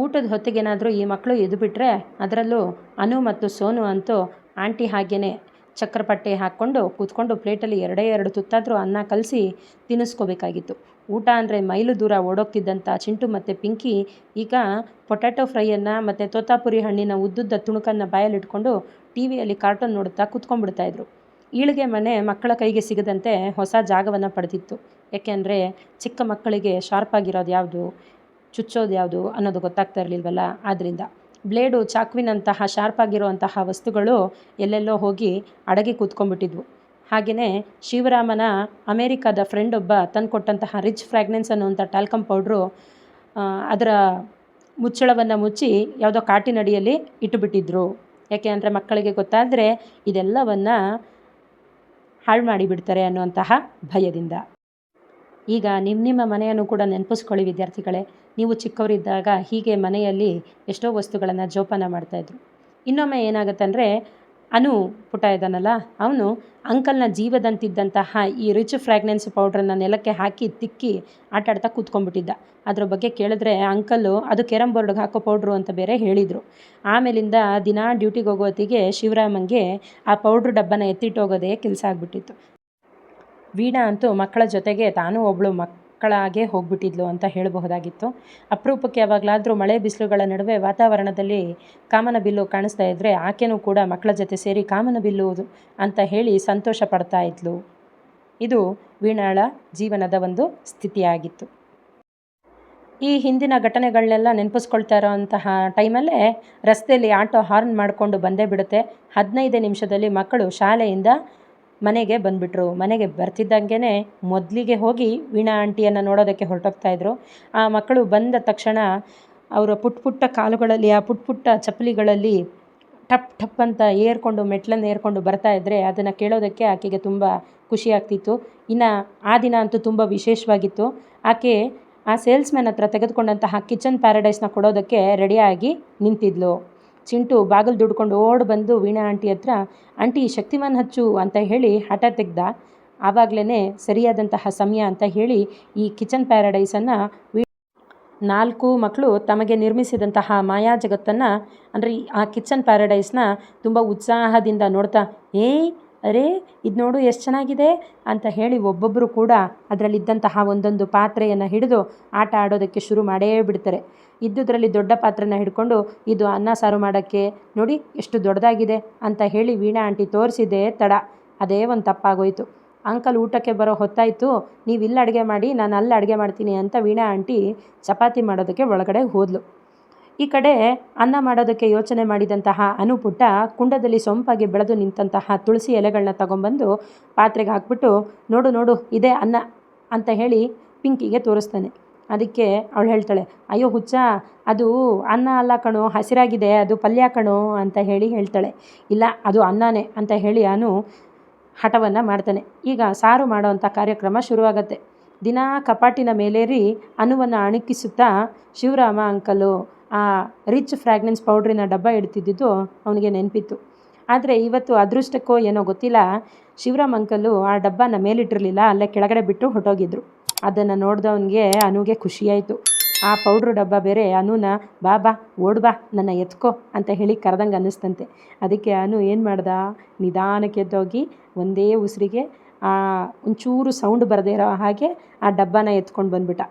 ಊಟದ ಹೊತ್ತಿಗೇನಾದರೂ ಈ ಮಕ್ಕಳು ಎದ್ದು ಬಿಟ್ಟರೆ, ಅದರಲ್ಲೂ ಅನು ಮತ್ತು ಸೋನು ಅಂತೂ ಆಂಟಿ ಹಾಗೇನೆ ಚಕ್ರಪಟ್ಟೆ ಹಾಕ್ಕೊಂಡು ಕೂತ್ಕೊಂಡು ಪ್ಲೇಟಲ್ಲಿ ಎರಡೇ ಎರಡು ತುತ್ತಾದರೂ ಅನ್ನ ಕಲಸಿ ತಿನ್ನಿಸ್ಕೋಬೇಕಾಗಿತ್ತು. ಊಟ ಅಂದರೆ ಮೈಲು ದೂರ ಓಡೋಗ್ತಿದ್ದಂಥ ಚಿಂಟು ಮತ್ತು ಪಿಂಕಿ ಈಗ ಪೊಟ್ಯಾಟೊ ಫ್ರೈಯನ್ನು ಮತ್ತು ತೋತಾಪುರಿ ಹಣ್ಣಿನ ಉದ್ದುದ್ದ ತುಣುಕನ್ನು ಬಾಯಲ್ಲಿಟ್ಕೊಂಡು ಟಿ ವಿಯಲ್ಲಿ ಕಾರ್ಟೂನ್ ನೋಡುತ್ತಾ ಕೂತ್ಕೊಂಡ್ಬಿಡ್ತಾಯಿದ್ರು. ಈಳಿಗೆ ಮನೆ ಮಕ್ಕಳ ಕೈಗೆ ಸಿಗದಂತೆ ಹೊಸ ಜಾಗವನ್ನು ಪಡೆದಿತ್ತು. ಏಕೆಂದರೆ ಚಿಕ್ಕ ಮಕ್ಕಳಿಗೆ ಶಾರ್ಪ್ ಆಗಿರೋದು ಯಾವುದು, ಚುಚ್ಚೋದು ಯಾವುದು ಅನ್ನೋದು ಗೊತ್ತಾಗ್ತಾ ಇರಲಿಲ್ವಲ್ಲ. ಆದ್ದರಿಂದ ಬ್ಲೇಡು, ಚಾಕುವಿನಂತಹ ಶಾರ್ಪ್ ಆಗಿರುವಂತಹ ವಸ್ತುಗಳು ಎಲ್ಲೆಲ್ಲೋ ಹೋಗಿ ಅಡಗಿ ಕೂತ್ಕೊಂಡ್ಬಿಟ್ಟಿದ್ವು. ಹಾಗೆಯೇ ಶಿವರಾಮನ ಅಮೇರಿಕಾದ ಫ್ರೆಂಡ್ ಒಬ್ಬ ತಂದುಕೊಟ್ಟಂತಹ ರಿಚ್ ಫ್ರ್ಯಾಗ್ನೆನ್ಸ್ ಅನ್ನುವಂಥ ಟಾಲ್ಕಮ್ ಪೌಡ್ರು ಅದರ ಮುಚ್ಚಳವನ್ನು ಮುಚ್ಚಿ ಯಾವುದೋ ಕಾಟಿನಡಿಯಲ್ಲಿ ಇಟ್ಟುಬಿಟ್ಟಿದ್ರು. ಯಾಕೆ ಅಂದರೆ ಮಕ್ಕಳಿಗೆ ಗೊತ್ತಾದರೆ ಇದೆಲ್ಲವನ್ನು ಹಾಳು ಮಾಡಿಬಿಡ್ತಾರೆ ಅನ್ನುವಂತಹ ಭಯದಿಂದ. ಈಗ ನಿಮ್ಮ ಮನೆಯನ್ನು ಕೂಡ ನೆನಪಿಸ್ಕೊಳ್ಳಿ ವಿದ್ಯಾರ್ಥಿಗಳೇ. ನೀವು ಚಿಕ್ಕವರಿದ್ದಾಗ ಹೀಗೆ ಮನೆಯಲ್ಲಿ ಎಷ್ಟೋ ವಸ್ತುಗಳನ್ನು ಜೋಪಾನ ಮಾಡ್ತಾಯಿದ್ರು. ಇನ್ನೊಮ್ಮೆ ಏನಾಗುತ್ತಂದರೆ, ಅನು ಪುಟ ಇದ್ದಾನಲ್ಲ, ಅವನು ಅಂಕಲ್ನ ಜೀವದಂತಿದ್ದಂತಹ ಈ ರಿಚ್ ಫ್ರ್ಯಾಗ್ನೆನ್ಸ್ ಪೌಡ್ರನ್ನು ನೆಲಕ್ಕೆ ಹಾಕಿ ತಿಕ್ಕಿ ಆಟಾಡ್ತಾ ಕೂತ್ಕೊಂಡ್ಬಿಟ್ಟಿದ್ದ. ಅದ್ರ ಬಗ್ಗೆ ಕೇಳಿದ್ರೆ ಅಂಕಲ್ಲು ಅದು ಕ್ಯಾರಮ್ ಬೋರ್ಡ್ಗೆ ಹಾಕೋ ಪೌಡ್ರು ಅಂತ ಬೇರೆ ಹೇಳಿದರು. ಆಮೇಲಿಂದ ದಿನ ಡ್ಯೂಟಿಗೆ ಹೋಗೋ ಹೊತ್ತಿಗೆ ಶಿವರಾಮಂಗೆ ಆ ಪೌಡ್ರ್ ಡಬ್ಬನ ಎತ್ತಿಟ್ಟೋಗೋದೇ ಕೆಲಸ ಆಗಿಬಿಟ್ಟಿತ್ತು. ವೀಣಾ ಅಂತೂ ಮಕ್ಕಳ ಜೊತೆಗೆ ತಾನೂ ಒಬ್ಬಳು ಮಕ್ಕಳಾಗೆ ಹೋಗ್ಬಿಟ್ಟಿದ್ಲು ಅಂತ ಹೇಳಬಹುದಾಗಿತ್ತು. ಅಪರೂಪಕ್ಕೆ ಯಾವಾಗಲಾದರೂ ಮಳೆ ಬಿಸಿಲುಗಳ ನಡುವೆ ವಾತಾವರಣದಲ್ಲಿ ಕಾಮನಬಿಲ್ಲು ಕಾಣಿಸ್ತಾ ಇದ್ದರೆ ಆಕೆನೂ ಕೂಡ ಮಕ್ಕಳ ಜೊತೆ ಸೇರಿ ಕಾಮನಬಿಲ್ಲು ಅಂತ ಹೇಳಿ ಸಂತೋಷ ಪಡ್ತಾ ಇದ್ಲು. ಇದು ವೀಣಾಳ ಜೀವನದ ಒಂದು ಸ್ಥಿತಿಯಾಗಿತ್ತು. ಈ ಹಿಂದಿನ ಘಟನೆಗಳನ್ನೆಲ್ಲ ನೆನಪಿಸ್ಕೊಳ್ತಾ ಇರೋಂತಹ ಟೈಮಲ್ಲೇ ರಸ್ತೆಯಲ್ಲಿ ಆಟೋ ಹಾರ್ನ್ ಮಾಡಿಕೊಂಡು ಬಂದೇ ಬಿಡುತ್ತೆ. 15 ನಿಮಿಷದಲ್ಲಿ ಮಕ್ಕಳು ಶಾಲೆಯಿಂದ ಮನೆಗೆ ಬಂದುಬಿಟ್ರು. ಮನೆಗೆ ಬರ್ತಿದ್ದಂಗೆ ಮೊದಲಿಗೆ ಹೋಗಿ ವೀಣಾ ಆಂಟಿಯನ್ನು ನೋಡೋದಕ್ಕೆ ಹೊರಟೋಗ್ತಾಯಿದ್ರು. ಆ ಮಕ್ಕಳು ಬಂದ ತಕ್ಷಣ ಅವರ ಪುಟ್ಟ ಕಾಲುಗಳಲ್ಲಿ, ಆ ಪುಟ್ಟ ಚಪ್ಪಲಿಗಳಲ್ಲಿ ಟಪ್ ಟಪ್ ಅಂತ ಮೆಟ್ಲನ್ನು ಏರ್ಕೊಂಡು ಬರ್ತಾಯಿದ್ರೆ ಅದನ್ನು ಕೇಳೋದಕ್ಕೆ ಆಕೆಗೆ ತುಂಬ ಖುಷಿಯಾಗ್ತಿತ್ತು. ಇನ್ನು ಆ ದಿನ ಅಂತೂ ತುಂಬ ವಿಶೇಷವಾಗಿತ್ತು. ಆಕೆ ಆ ಸೇಲ್ಸ್ಮ್ಯಾನ್ ಹತ್ರ ತೆಗೆದುಕೊಂಡಂತಹ ಕಿಚನ್ ಪ್ಯಾರಡೈಸ್ನ ಕೊಡೋದಕ್ಕೆ ರೆಡಿಯಾಗಿ ನಿಂತಿದ್ಲು. ಚಿಂಟು ಬಾಗಿಲು ದುಡ್ಕೊಂಡು ಓಡಿ ಬಂದು ವೀಣಾ ಆಂಟಿ ಹತ್ರ, ಆಂಟಿ ಶಕ್ತಿಮಾನ್ ಹಚ್ಚು ಅಂತ ಹೇಳಿ ಹಠ ತೆಗ್ದ. ಆವಾಗಲೇ ಸರಿಯಾದಂತಹ ಸಮಯ ಅಂತ ಹೇಳಿ ಈ ಕಿಚನ್ ಪ್ಯಾರಡೈಸನ್ನು 4 ಮಕ್ಕಳು ತಮಗೆ ನಿರ್ಮಿಸಿದಂತಹ ಮಾಯಾ ಜಗತ್ತನ್ನು, ಅಂದರೆ ಆ ಕಿಚನ್ ಪ್ಯಾರಡೈಸ್ನ ತುಂಬ ಉತ್ಸಾಹದಿಂದ ನೋಡ್ತಾ, ಅರೇ ಇದು ನೋಡು ಎಷ್ಟು ಚೆನ್ನಾಗಿದೆ ಅಂತ ಹೇಳಿ ಒಬ್ಬೊಬ್ಬರು ಕೂಡ ಅದರಲ್ಲಿದ್ದಂತಹ ಒಂದೊಂದು ಪಾತ್ರೆಯನ್ನು ಹಿಡಿದು ಆಟ ಆಡೋದಕ್ಕೆ ಶುರು ಮಾಡೇ ಬಿಡ್ತಾರೆ. ಇದ್ದುದರಲ್ಲಿ ದೊಡ್ಡ ಪಾತ್ರೆನ ಹಿಡ್ಕೊಂಡು, ಇದು ಅನ್ನ ಸಾರು ಮಾಡೋಕ್ಕೆ ನೋಡಿ ಎಷ್ಟು ದೊಡ್ಡದಾಗಿದೆ ಅಂತ ಹೇಳಿ ವೀಣಾ ಆಂಟಿ ತೋರಿಸಿದೆ ತಡ. ಅದೇ ಒಂದು ತಪ್ಪಾಗೋಯ್ತು. ಅಂಕಲ್ ಊಟಕ್ಕೆ ಬರೋ ಹೊತ್ತಾಯಿತು, ನೀವು ಇಲ್ಲಿ ಅಡುಗೆ ಮಾಡಿ, ನಾನು ಅಲ್ಲಿ ಅಡುಗೆ ಮಾಡ್ತೀನಿ ಅಂತ ವೀಣಾ ಆಂಟಿ ಚಪಾತಿ ಮಾಡೋದಕ್ಕೆ ಒಳಗಡೆ ಹೋದ್ಲು. ಈ ಕಡೆ ಅನ್ನ ಮಾಡೋದಕ್ಕೆ ಯೋಚನೆ ಮಾಡಿದಂತಹ ಅನುಪುಟ್ಟ ಕುಂಡದಲ್ಲಿ ಸೊಂಪಾಗಿ ಬೆಳೆದು ನಿಂತಹ ತುಳಸಿ ಎಲೆಗಳನ್ನ ತಗೊಂಬಂದು ಪಾತ್ರೆಗೆ ಹಾಕ್ಬಿಟ್ಟು, ನೋಡು ಇದೇ ಅನ್ನ ಅಂತ ಹೇಳಿ ಪಿಂಕಿಗೆ ತೋರಿಸ್ತಾನೆ. ಅದಕ್ಕೆ ಅವಳು ಹೇಳ್ತಾಳೆ, ಅಯ್ಯೋ ಹುಚ್ಚ, ಅದು ಅನ್ನ ಅಲ್ಲ ಕಣೋ, ಹಸಿರಾಗಿದೆ, ಅದು ಪಲ್ಯ ಕಣೋ ಅಂತ ಹೇಳಿ ಹೇಳ್ತಾಳೆ. ಇಲ್ಲ, ಅದು ಅನ್ನನೇ ಅಂತ ಹೇಳಿ ಅನು ಹಠವನ್ನು ಮಾಡ್ತಾನೆ. ಈಗ ಸಾರು ಮಾಡೋವಂಥ ಕಾರ್ಯಕ್ರಮ ಶುರುವಾಗತ್ತೆ. ದಿನ ಕಪಾಟಿನ ಮೇಲೇರಿ ಅನುವನ್ನು ಅಣುಕಿಸುತ್ತಾ ಶಿವರಾಮ ಅಂಕಲು ಆ ರಿಚ್ ಫ್ರ್ಯಾಗ್ನೆನ್ಸ್ ಪೌಡ್ರಿನ ಡಬ್ಬ ಇಡ್ತಿದ್ದಿದ್ದು ಅವನಿಗೆ ನೆನಪಿತ್ತು. ಆದರೆ ಇವತ್ತು ಅದೃಷ್ಟಕ್ಕೋ ಏನೋ ಗೊತ್ತಿಲ್ಲ, ಶಿವರಾಮ್ ಅಂಕಲು ಆ ಡಬ್ಬನ ಮೇಲಿಟ್ಟಿರಲಿಲ್ಲ, ಅಲ್ಲೇ ಕೆಳಗಡೆ ಬಿಟ್ಟು ಹೊರಟೋಗಿದ್ರು. ಅದನ್ನು ನೋಡಿದವನಿಗೆ ಅನುಗೆ ಖುಷಿಯಾಯಿತು. ಆ ಪೌಡ್ರು ಡಬ್ಬ ಬೇರೆ ಅನುನ ಬಾ ಓಡ್ಬಾ ನನ್ನ ಎತ್ಕೋ ಅಂತ ಹೇಳಿ ಕರೆದಂಗೆ ಅನ್ನಿಸ್ತಂತೆ. ಅದಕ್ಕೆ ಅನು ಏನು ಮಾಡ್ದ, ನಿಧಾನಕ್ಕೆ ಎದ್ದೋಗಿ ಒಂದೇ ಉಸಿರಿಗೆ ಒಂಚೂರು ಸೌಂಡ್ ಬರದೇ ಇರೋ ಹಾಗೆ ಆ ಡಬ್ಬನ ಎತ್ಕೊಂಡು ಬಂದ್ಬಿಟ್ಟ.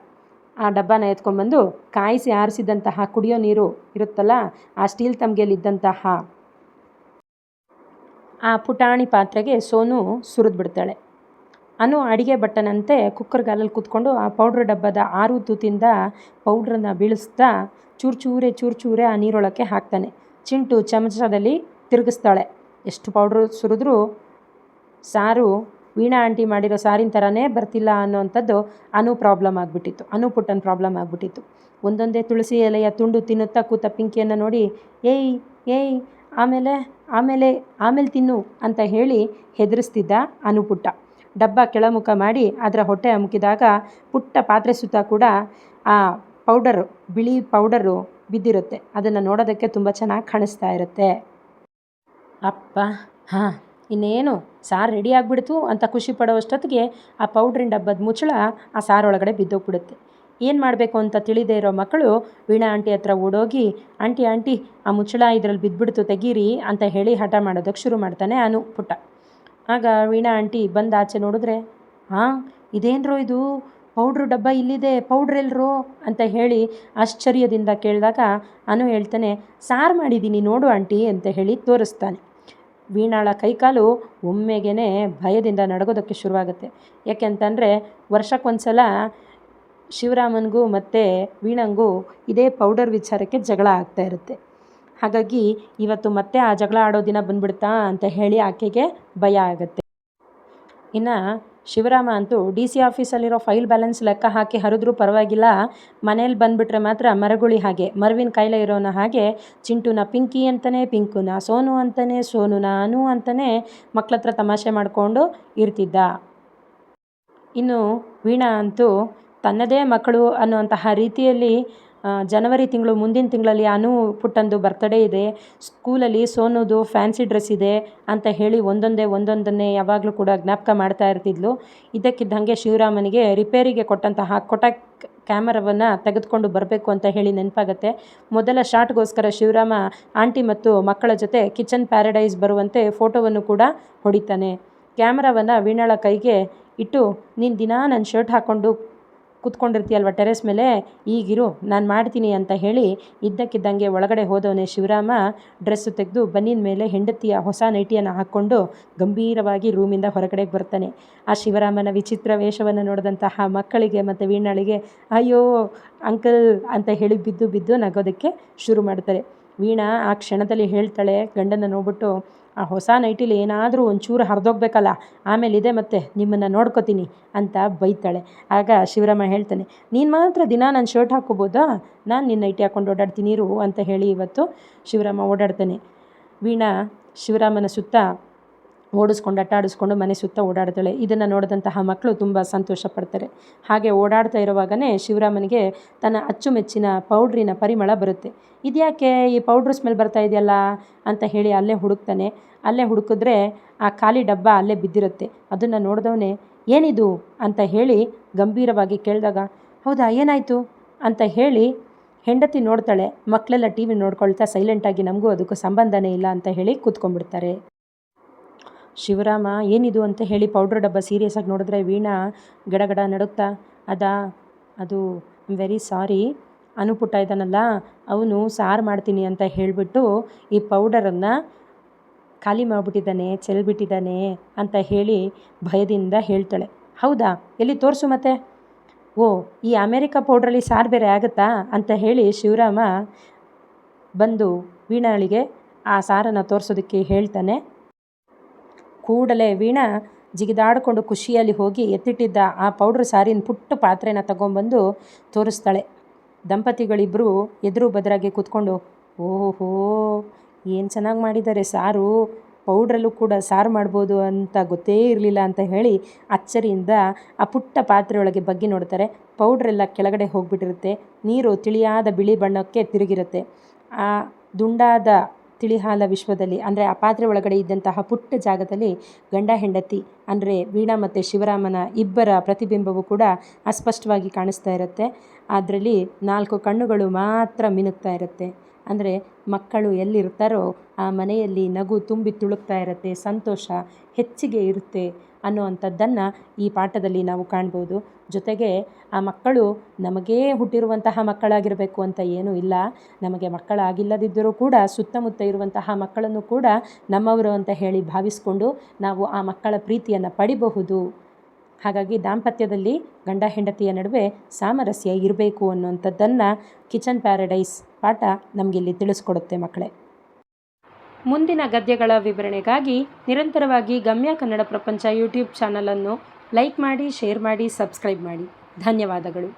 ಆ ಡಬ್ಬನ ಎತ್ಕೊಂಡ್ಬಂದು ಕಾಯಿಸಿ ಆರಿಸಿದಂತಹ ಕುಡಿಯೋ ನೀರು ಇರುತ್ತಲ್ಲ, ಆ ಸ್ಟೀಲ್ ತಮ್ಗೆಲಿದ್ದಂತಹ ಆ ಪುಟಾಣಿ ಪಾತ್ರೆಗೆ ಸೋನು ಸುರಿದ್ಬಿಡ್ತಾಳೆ. ಅನು ಅಡಿಗೆ ಬಟ್ಟನಂತೆ ಕುಕ್ಕರ್ ಗಾಲಲ್ಲಿ ಕೂತ್ಕೊಂಡು ಆ ಪೌಡ್ರ್ ಡಬ್ಬದ 6 ತೂತಿಂದ ಪೌಡ್ರನ್ನು ಬೀಳಿಸ್ತಾ ಚೂರೇ ಆ ನೀರೊಳಕ್ಕೆ ಹಾಕ್ತಾನೆ. ಚಿಂಟು ಚಮಚದಲ್ಲಿ ತಿರುಗಿಸ್ತಾಳೆ. ಎಷ್ಟು ಪೌಡ್ರು ಸುರಿದ್ರೂ ಸಾರು ವೀಣಾ ಆಂಟಿ ಮಾಡಿರೋ ಸಾರಿನ ಥರನೇ ಬರ್ತಿಲ್ಲ ಅನ್ನೋವಂಥದ್ದು ಅನು ಪುಟ್ಟನ ಪ್ರಾಬ್ಲಮ್ ಆಗಿಬಿಟ್ಟಿತ್ತು. ಒಂದೊಂದೇ ತುಳಸಿ ಎಲೆಯ ತುಂಡು ತಿನ್ನುತ್ತಾ ಕೂತ ಪಿಂಕಿಯನ್ನು ನೋಡಿ, ಏಯ್ ಆಮೇಲೆ ತಿನ್ನು ಅಂತ ಹೇಳಿ ಹೆದರಿಸ್ತಿದ್ದ ಅನುಪುಟ್ಟ. ಡಬ್ಬ ಕೆಳಮುಖ ಮಾಡಿ ಅದರ ಹೊಟ್ಟೆ ಅಮುಕಿದಾಗ ಪುಟ್ಟ ಪಾತ್ರೆ ಸುತ್ತ ಕೂಡ ಆ ಬಿಳಿ ಪೌಡರು ಬಿದ್ದಿರುತ್ತೆ. ಅದನ್ನು ನೋಡೋದಕ್ಕೆ ತುಂಬ ಚೆನ್ನಾಗಿ ಕಾಣಿಸ್ತಾ ಇರುತ್ತೆ. ಅಪ್ಪ ಹಾಂ ಇನ್ನೇನು ಸಾರು ರೆಡಿ ಆಗಿಬಿಡ್ತು ಅಂತ ಖುಷಿ ಪಡೋಷ್ಟೊತ್ತಿಗೆ ಆ ಪೌಡ್ರಿನ ಡಬ್ಬದ ಮುಚ್ಚಳ ಆ ಸಾರೊಳಗಡೆ ಬಿದ್ದೋಗ್ಬಿಡುತ್ತೆ. ಏನು ಮಾಡಬೇಕು ಅಂತ ತಿಳಿದೇ ಇರೋ ಮಕ್ಕಳು ವೀಣಾ ಆಂಟಿ ಹತ್ರ ಓಡೋಗಿ, ಆಂಟಿ ಆಂಟಿ ಆ ಮುಚ್ಚಳ ಇದರಲ್ಲಿ ಬಿದ್ದುಬಿಡ್ತು ತೆಗೀರಿ ಅಂತ ಹೇಳಿ ಹಠ ಮಾಡೋದಕ್ಕೆ ಶುರು ಮಾಡ್ತಾನೆ ಅನು ಪುಟ್ಟ. ಆಗ ವೀಣಾ ಆಂಟಿ ಬಂದು ಆಚೆ ನೋಡಿದ್ರೆ, ಹಾಂ ಇದೇನ್ರೋ ಇದು ಪೌಡ್ರು ಡಬ್ಬ ಇಲ್ಲಿದೆ, ಪೌಡ್ರ್ ಎಲ್ರೋ ಅಂತ ಹೇಳಿ ಆಶ್ಚರ್ಯದಿಂದ ಕೇಳಿದಾಗ ಅನು ಹೇಳ್ತಾನೆ, ಸಾರು ಮಾಡಿದ್ದೀನಿ ನೋಡು ಆಂಟಿ ಅಂತ ಹೇಳಿ ತೋರಿಸ್ತಾನೆ. ವೀಣಾಳ ಕೈಕಾಲು ಒಮ್ಮೆಗೇ ಭಯದಿಂದ ನಡಗೋದಕ್ಕೆ ಶುರುವಾಗುತ್ತೆ. ಯಾಕೆಂತಂದರೆ ವರ್ಷಕ್ಕೊಂದ್ಸಲ ಶಿವರಾಮನಿಗೂ ಮತ್ತು ವೀಣಂಗೂ ಇದೇ ಪೌಡರ್ ವಿಚಾರಕ್ಕೆ ಜಗಳ ಆಗ್ತಾ ಇರುತ್ತೆ. ಹಾಗಾಗಿ ಇವತ್ತು ಮತ್ತೆ ಆ ಜಗಳ ಆಡೋ ದಿನ ಬಂದ್ಬಿಡ್ತಾ ಅಂತ ಹೇಳಿ ಆಕೆಗೆ ಭಯ ಆಗುತ್ತೆ. ಇನ್ನು ಶಿವರಾಮ ಅಂತೂ ಡಿ ಸಿ ಆಫೀಸಲ್ಲಿರೋ ಫೈಲ್ ಬ್ಯಾಲೆನ್ಸ್ ಲೆಕ್ಕ ಹಾಕಿ ಹರಿದ್ರೂ ಪರವಾಗಿಲ್ಲ, ಮನೇಲಿ ಬಂದುಬಿಟ್ರೆ ಮಾತ್ರ ಮರಗುಳಿ ಹಾಗೆ ಮರವಿನ ಕಾಯಿಲೆ ಇರೋನ ಹಾಗೆ ಚಿಂಟುನ ಪಿಂಕಿ ಅಂತಲೇ, ಪಿಂಕುನ ಸೋನು ಅಂತಲೇ, ಸೋನುನ ಅನು ಅಂತಲೇ ಮಕ್ಕಳ ಹತ್ರ ತಮಾಷೆ ಮಾಡಿಕೊಂಡು ಇರ್ತಿದ್ದ. ಇನ್ನು ವೀಣಾ ಅಂತೂ ತನ್ನದೇ ಮಕ್ಕಳು ಅನ್ನುವಂತಹ ರೀತಿಯಲ್ಲಿ ಜನವರಿ ತಿಂಗಳು ಮುಂದಿನ ತಿಂಗಳಲ್ಲಿ ಅನು ಪುಟ್ಟಂದು ಬರ್ತ್ಡೇ ಇದೆ, ಸ್ಕೂಲಲ್ಲಿ ಸೋನುದು ಫ್ಯಾನ್ಸಿ ಡ್ರೆಸ್ ಇದೆ ಅಂತ ಹೇಳಿ ಒಂದೊಂದನ್ನೇ ಯಾವಾಗಲೂ ಕೂಡ ಜ್ಞಾಪಕ ಮಾಡ್ತಾ ಇರ್ತಿದ್ಲು. ಇದ್ದಕ್ಕಿದ್ದಂಗೆ ಶಿವರಾಮನಿಗೆ ರಿಪೇರಿಗೆ ಕೊಟ್ಟಂತಹ ಕೊಟಕ್ ಕ್ಯಾಮರಾವನ್ನು ತೆಗೆದುಕೊಂಡು ಬರಬೇಕು ಅಂತ ಹೇಳಿ ನೆನಪಾಗತ್ತೆ. ಮೊದಲ ಶಾಟ್ಗೋಸ್ಕರ ಶಿವರಾಮ ಆಂಟಿ ಮತ್ತು ಮಕ್ಕಳ ಜೊತೆ ಕಿಚನ್ ಪ್ಯಾರಡೈಸ್ ಬರುವಂತೆ ಫೋಟೋವನ್ನು ಕೂಡ ಹೊಡಿತಾನೆ. ಕ್ಯಾಮರಾವನ್ನು ವೀಣಾಳ ಕೈಗೆ ಇಟ್ಟು, ನೀನು ದಿನ ನನ್ನ ಶರ್ಟ್ ಹಾಕ್ಕೊಂಡು ಕೂತ್ಕೊಂಡಿರ್ತೀಯಲ್ವ ಟೆರೆಸ್ ಮೇಲೆ, ಈಗಿರು ನಾನು ಮಾಡ್ತೀನಿ ಅಂತ ಹೇಳಿ ಇದ್ದಕ್ಕಿದ್ದಂಗೆ ಒಳಗಡೆ ಹೋದವನೇ ಶಿವರಾಮ ಡ್ರೆಸ್ಸು ತೆಗೆದು ಬನ್ನಿನ ಮೇಲೆ ಹೆಂಡತಿಯ ಹೊಸ ನೈಟಿಯನ್ನು ಹಾಕ್ಕೊಂಡು ಗಂಭೀರವಾಗಿ ರೂಮಿಂದ ಹೊರಗಡೆಗೆ ಬರ್ತಾನೆ. ಆ ಶಿವರಾಮನ ವಿಚಿತ್ರ ವೇಷವನ್ನು ನೋಡಿದಂತಹ ಮಕ್ಕಳಿಗೆ ಮತ್ತು ವೀಣಾಳಿಗೆ ಅಯ್ಯೋ ಅಂಕಲ್ ಅಂತ ಹೇಳಿ ಬಿದ್ದು ನಗೋದಕ್ಕೆ ಶುರು ಮಾಡ್ತಾರೆ. ವೀಣಾ ಆ ಕ್ಷಣದಲ್ಲಿ ಹೇಳ್ತಾಳೆ ಗಂಡನ ನೋಡ್ಬಿಟ್ಟು, ಆ ಹೊಸ ನೈಟಿಲಿ ಏನಾದರೂ ಒಂಚೂರು ಹರಿದೋಗ್ಬೇಕಲ್ಲ, ಆಮೇಲೆ ಇದೆ ಮತ್ತೆ ನಿಮ್ಮನ್ನು ನೋಡ್ಕೋತೀನಿ ಅಂತ ಬೈತಾಳೆ. ಆಗ ಶಿವರಾಮ ಹೇಳ್ತಾನೆ, ನೀನು ಮಾತ್ರ ದಿನ ನನ್ನ ಶರ್ಟ್ ಹಾಕ್ಕೋಬೋದಾ, ನಾನು ನಿನ್ನ ನೈಟಿ ಹಾಕ್ಕೊಂಡು ಓಡಾಡ್ತೀನಿ ಇರು ಅಂತ ಹೇಳಿ ಇವತ್ತು ಶಿವರಾಮ ಓಡಾಡ್ತಾನೆ. ವೀಣಾ ಶಿವರಾಮನ ಸುತ್ತ ಓಡಿಸ್ಕೊಂಡು ಅಟ್ಟಾಡಿಸ್ಕೊಂಡು ಮನೆ ಸುತ್ತ ಓಡಾಡ್ತಾಳೆ. ಇದನ್ನು ನೋಡಿದಂತಹ ಮಕ್ಕಳು ತುಂಬ ಸಂತೋಷ ಪಡ್ತಾರೆ. ಹಾಗೆ ಓಡಾಡ್ತಾ ಇರುವಾಗಲೇ ಶಿವರಾಮನಿಗೆ ತನ್ನ ಅಚ್ಚುಮೆಚ್ಚಿನ ಪೌಡ್ರಿನ ಪರಿಮಳ ಬರುತ್ತೆ. ಇದ್ಯಾಕೆ ಈ ಪೌಡ್ರ್ ಸ್ಮೆಲ್ ಬರ್ತಾ ಇದೆಯಲ್ಲ ಅಂತ ಹೇಳಿ ಅಲ್ಲೇ ಹುಡುಕ್ತಾನೆ. ಅಲ್ಲೇ ಹುಡುಕಿದ್ರೆ ಆ ಖಾಲಿ ಡಬ್ಬ ಅಲ್ಲೇ ಬಿದ್ದಿರುತ್ತೆ. ಅದನ್ನು ನೋಡಿದವನೇ ಏನಿದು ಅಂತ ಹೇಳಿ ಗಂಭೀರವಾಗಿ ಕೇಳಿದಾಗ, ಹೌದಾ ಏನಾಯಿತು ಅಂತ ಹೇಳಿ ಹೆಂಡತಿ ನೋಡ್ತಾಳೆ. ಮಕ್ಕಳೆಲ್ಲ ಟಿ ವಿ ನೋಡ್ಕೊಳ್ತಾ ಸೈಲೆಂಟಾಗಿ ನಮಗೂ ಅದಕ್ಕೂ ಸಂಬಂಧನೇ ಇಲ್ಲ ಅಂತ ಹೇಳಿ ಕೂತ್ಕೊಂಡ್ಬಿಡ್ತಾರೆ. ಶಿವರಾಮ ಏನಿದು ಅಂತ ಹೇಳಿ ಪೌಡ್ರ್ ಡಬ್ಬ ಸೀರಿಯಸ್ ಆಗಿ ನೋಡಿದ್ರೆ ವೀಣಾ ಗಡಗಡ ನಡುತ್ತಾ, ಅದು ವೆರಿ ಸಾರಿ, ಅನುಪುಟ್ಟ ಇದ್ದಾನಲ್ಲ ಅವನು ಸಾರು ಮಾಡ್ತೀನಿ ಅಂತ ಹೇಳಿಬಿಟ್ಟು ಈ ಪೌಡರನ್ನು ಖಾಲಿ ಮಾಡಿಬಿಟ್ಟಿದ್ದಾನೆ, ಚೆಲ್ಬಿಟ್ಟಿದ್ದಾನೆ ಅಂತ ಹೇಳಿ ಭಯದಿಂದ ಹೇಳ್ತಾಳೆ. ಹೌದಾ ಎಲ್ಲಿ ತೋರಿಸು ಮತ್ತೆ, ಓ ಈ ಅಮೇರಿಕಾ ಪೌಡ್ರಲ್ಲಿ ಸಾರು ಬೇರೆ ಆಗುತ್ತಾ ಅಂತ ಹೇಳಿ ಶಿವರಾಮ ಬಂದು ವೀಣಾಳಿಗೆ ಆ ಸಾರನ್ನು ತೋರಿಸೋದಕ್ಕೆ ಹೇಳ್ತಾನೆ. ಕೂಡಲೇ ವೀಣಾ ಜಿಗಿದಾಡಿಕೊಂಡು ಖುಷಿಯಲ್ಲಿ ಹೋಗಿ ಎತ್ತಿಟ್ಟಿದ್ದ ಆ ಪೌಡ್ರ್ ಸಾರಿನ ಪುಟ್ಟ ಪಾತ್ರೆನ ತಗೊಂಬಂದು ತೋರಿಸ್ತಾಳೆ. ದಂಪತಿಗಳಿಬ್ಬರು ಎದುರು ಬದರಾಗಿ ಕೂತ್ಕೊಂಡು, ಓಹೋ ಏನು ಚೆನ್ನಾಗಿ ಮಾಡಿದ್ದಾರೆ ಸಾರು, ಪೌಡ್ರಲ್ಲೂ ಕೂಡ ಸಾರು ಮಾಡ್ಬೋದು ಅಂತ ಗೊತ್ತೇ ಇರಲಿಲ್ಲ ಅಂತ ಹೇಳಿ ಅಚ್ಚರಿಯಿಂದ ಆ ಪುಟ್ಟ ಪಾತ್ರೆಯೊಳಗೆ ಬಗ್ಗಿ ನೋಡ್ತಾರೆ. ಪೌಡ್ರೆಲ್ಲ ಕೆಳಗಡೆ ಹೋಗಿಬಿಟ್ಟಿರುತ್ತೆ. ನೀರು ತಿಳಿಯಾದ ಬಿಳಿ ಬಣ್ಣಕ್ಕೆ ತಿರುಗಿರುತ್ತೆ. ಆ ದುಂಡಾದ ತಿಳಿಹಾಲ ವಿಶ್ವದಲ್ಲಿ ಅಂದರೆ ಆ ಪಾತ್ರೆ ಒಳಗಡೆ ಇದ್ದಂತಹ ಪುಟ್ಟ ಜಾಗದಲ್ಲಿ ಗಂಡ ಹೆಂಡತಿ ಅಂದರೆ ವೀಣಾ ಮತ್ತು ಶಿವರಾಮನ ಇಬ್ಬರ ಪ್ರತಿಬಿಂಬವು ಕೂಡ ಅಸ್ಪಷ್ಟವಾಗಿ ಕಾಣಿಸ್ತಾ ಇರುತ್ತೆ. ಅದರಲ್ಲಿ 4 ಕಣ್ಣುಗಳು ಮಾತ್ರ ಮಿನುಗ್ತಾ ಇರುತ್ತೆ. ಅಂದರೆ ಮಕ್ಕಳು ಎಲ್ಲಿರ್ತಾರೋ ಆ ಮನೆಯಲ್ಲಿ ನಗು ತುಂಬಿ ತುಳುಕ್ತಾ ಇರುತ್ತೆ, ಸಂತೋಷ ಹೆಚ್ಚಿಗೆ ಇರುತ್ತೆ ಅನ್ನುವಂಥದ್ದನ್ನು ಈ ಪಾಠದಲ್ಲಿ ನಾವು ಕಾಣ್ಬೋದು. ಜೊತೆಗೆ ಆ ಮಕ್ಕಳು ನಮಗೇ ಹುಟ್ಟಿರುವಂತಹ ಮಕ್ಕಳಾಗಿರಬೇಕು ಅಂತ ಏನೂ ಇಲ್ಲ. ನಮಗೆ ಮಕ್ಕಳಾಗಿಲ್ಲದಿದ್ದರೂ ಕೂಡ ಸುತ್ತಮುತ್ತ ಇರುವಂತಹ ಮಕ್ಕಳನ್ನು ಕೂಡ ನಮ್ಮವರು ಅಂತ ಹೇಳಿ ಭಾವಿಸಿಕೊಂಡು ನಾವು ಆ ಮಕ್ಕಳ ಪ್ರೀತಿಯನ್ನು ಪಡಿಬಹುದು. ಹಾಗಾಗಿ ದಾಂಪತ್ಯದಲ್ಲಿ ಗಂಡ ಹೆಂಡತಿಯ ನಡುವೆ ಸಾಮರಸ್ಯ ಇರಬೇಕು ಅನ್ನುವಂಥದ್ದನ್ನು ಕಿಚನ್ ಪ್ಯಾರಡೈಸ್ ಪಾಠ ನಮಗಿಲ್ಲಿ ತಿಳಿಸ್ಕೊಡುತ್ತೆ ಮಕ್ಕಳೇ. ಮುಂದಿನ ಗದ್ಯಗಳ ವಿವರಣೆಗಾಗಿ ನಿರಂತರವಾಗಿ ಗಮ್ಯ ಕನ್ನಡ ಪ್ರಪಂಚ ಯೂಟ್ಯೂಬ್ ಚಾನಲನ್ನು ಲೈಕ್ ಮಾಡಿ, ಶೇರ್ ಮಾಡಿ, ಸಬ್ಸ್ಕ್ರೈಬ್ ಮಾಡಿ. ಧನ್ಯವಾದಗಳು.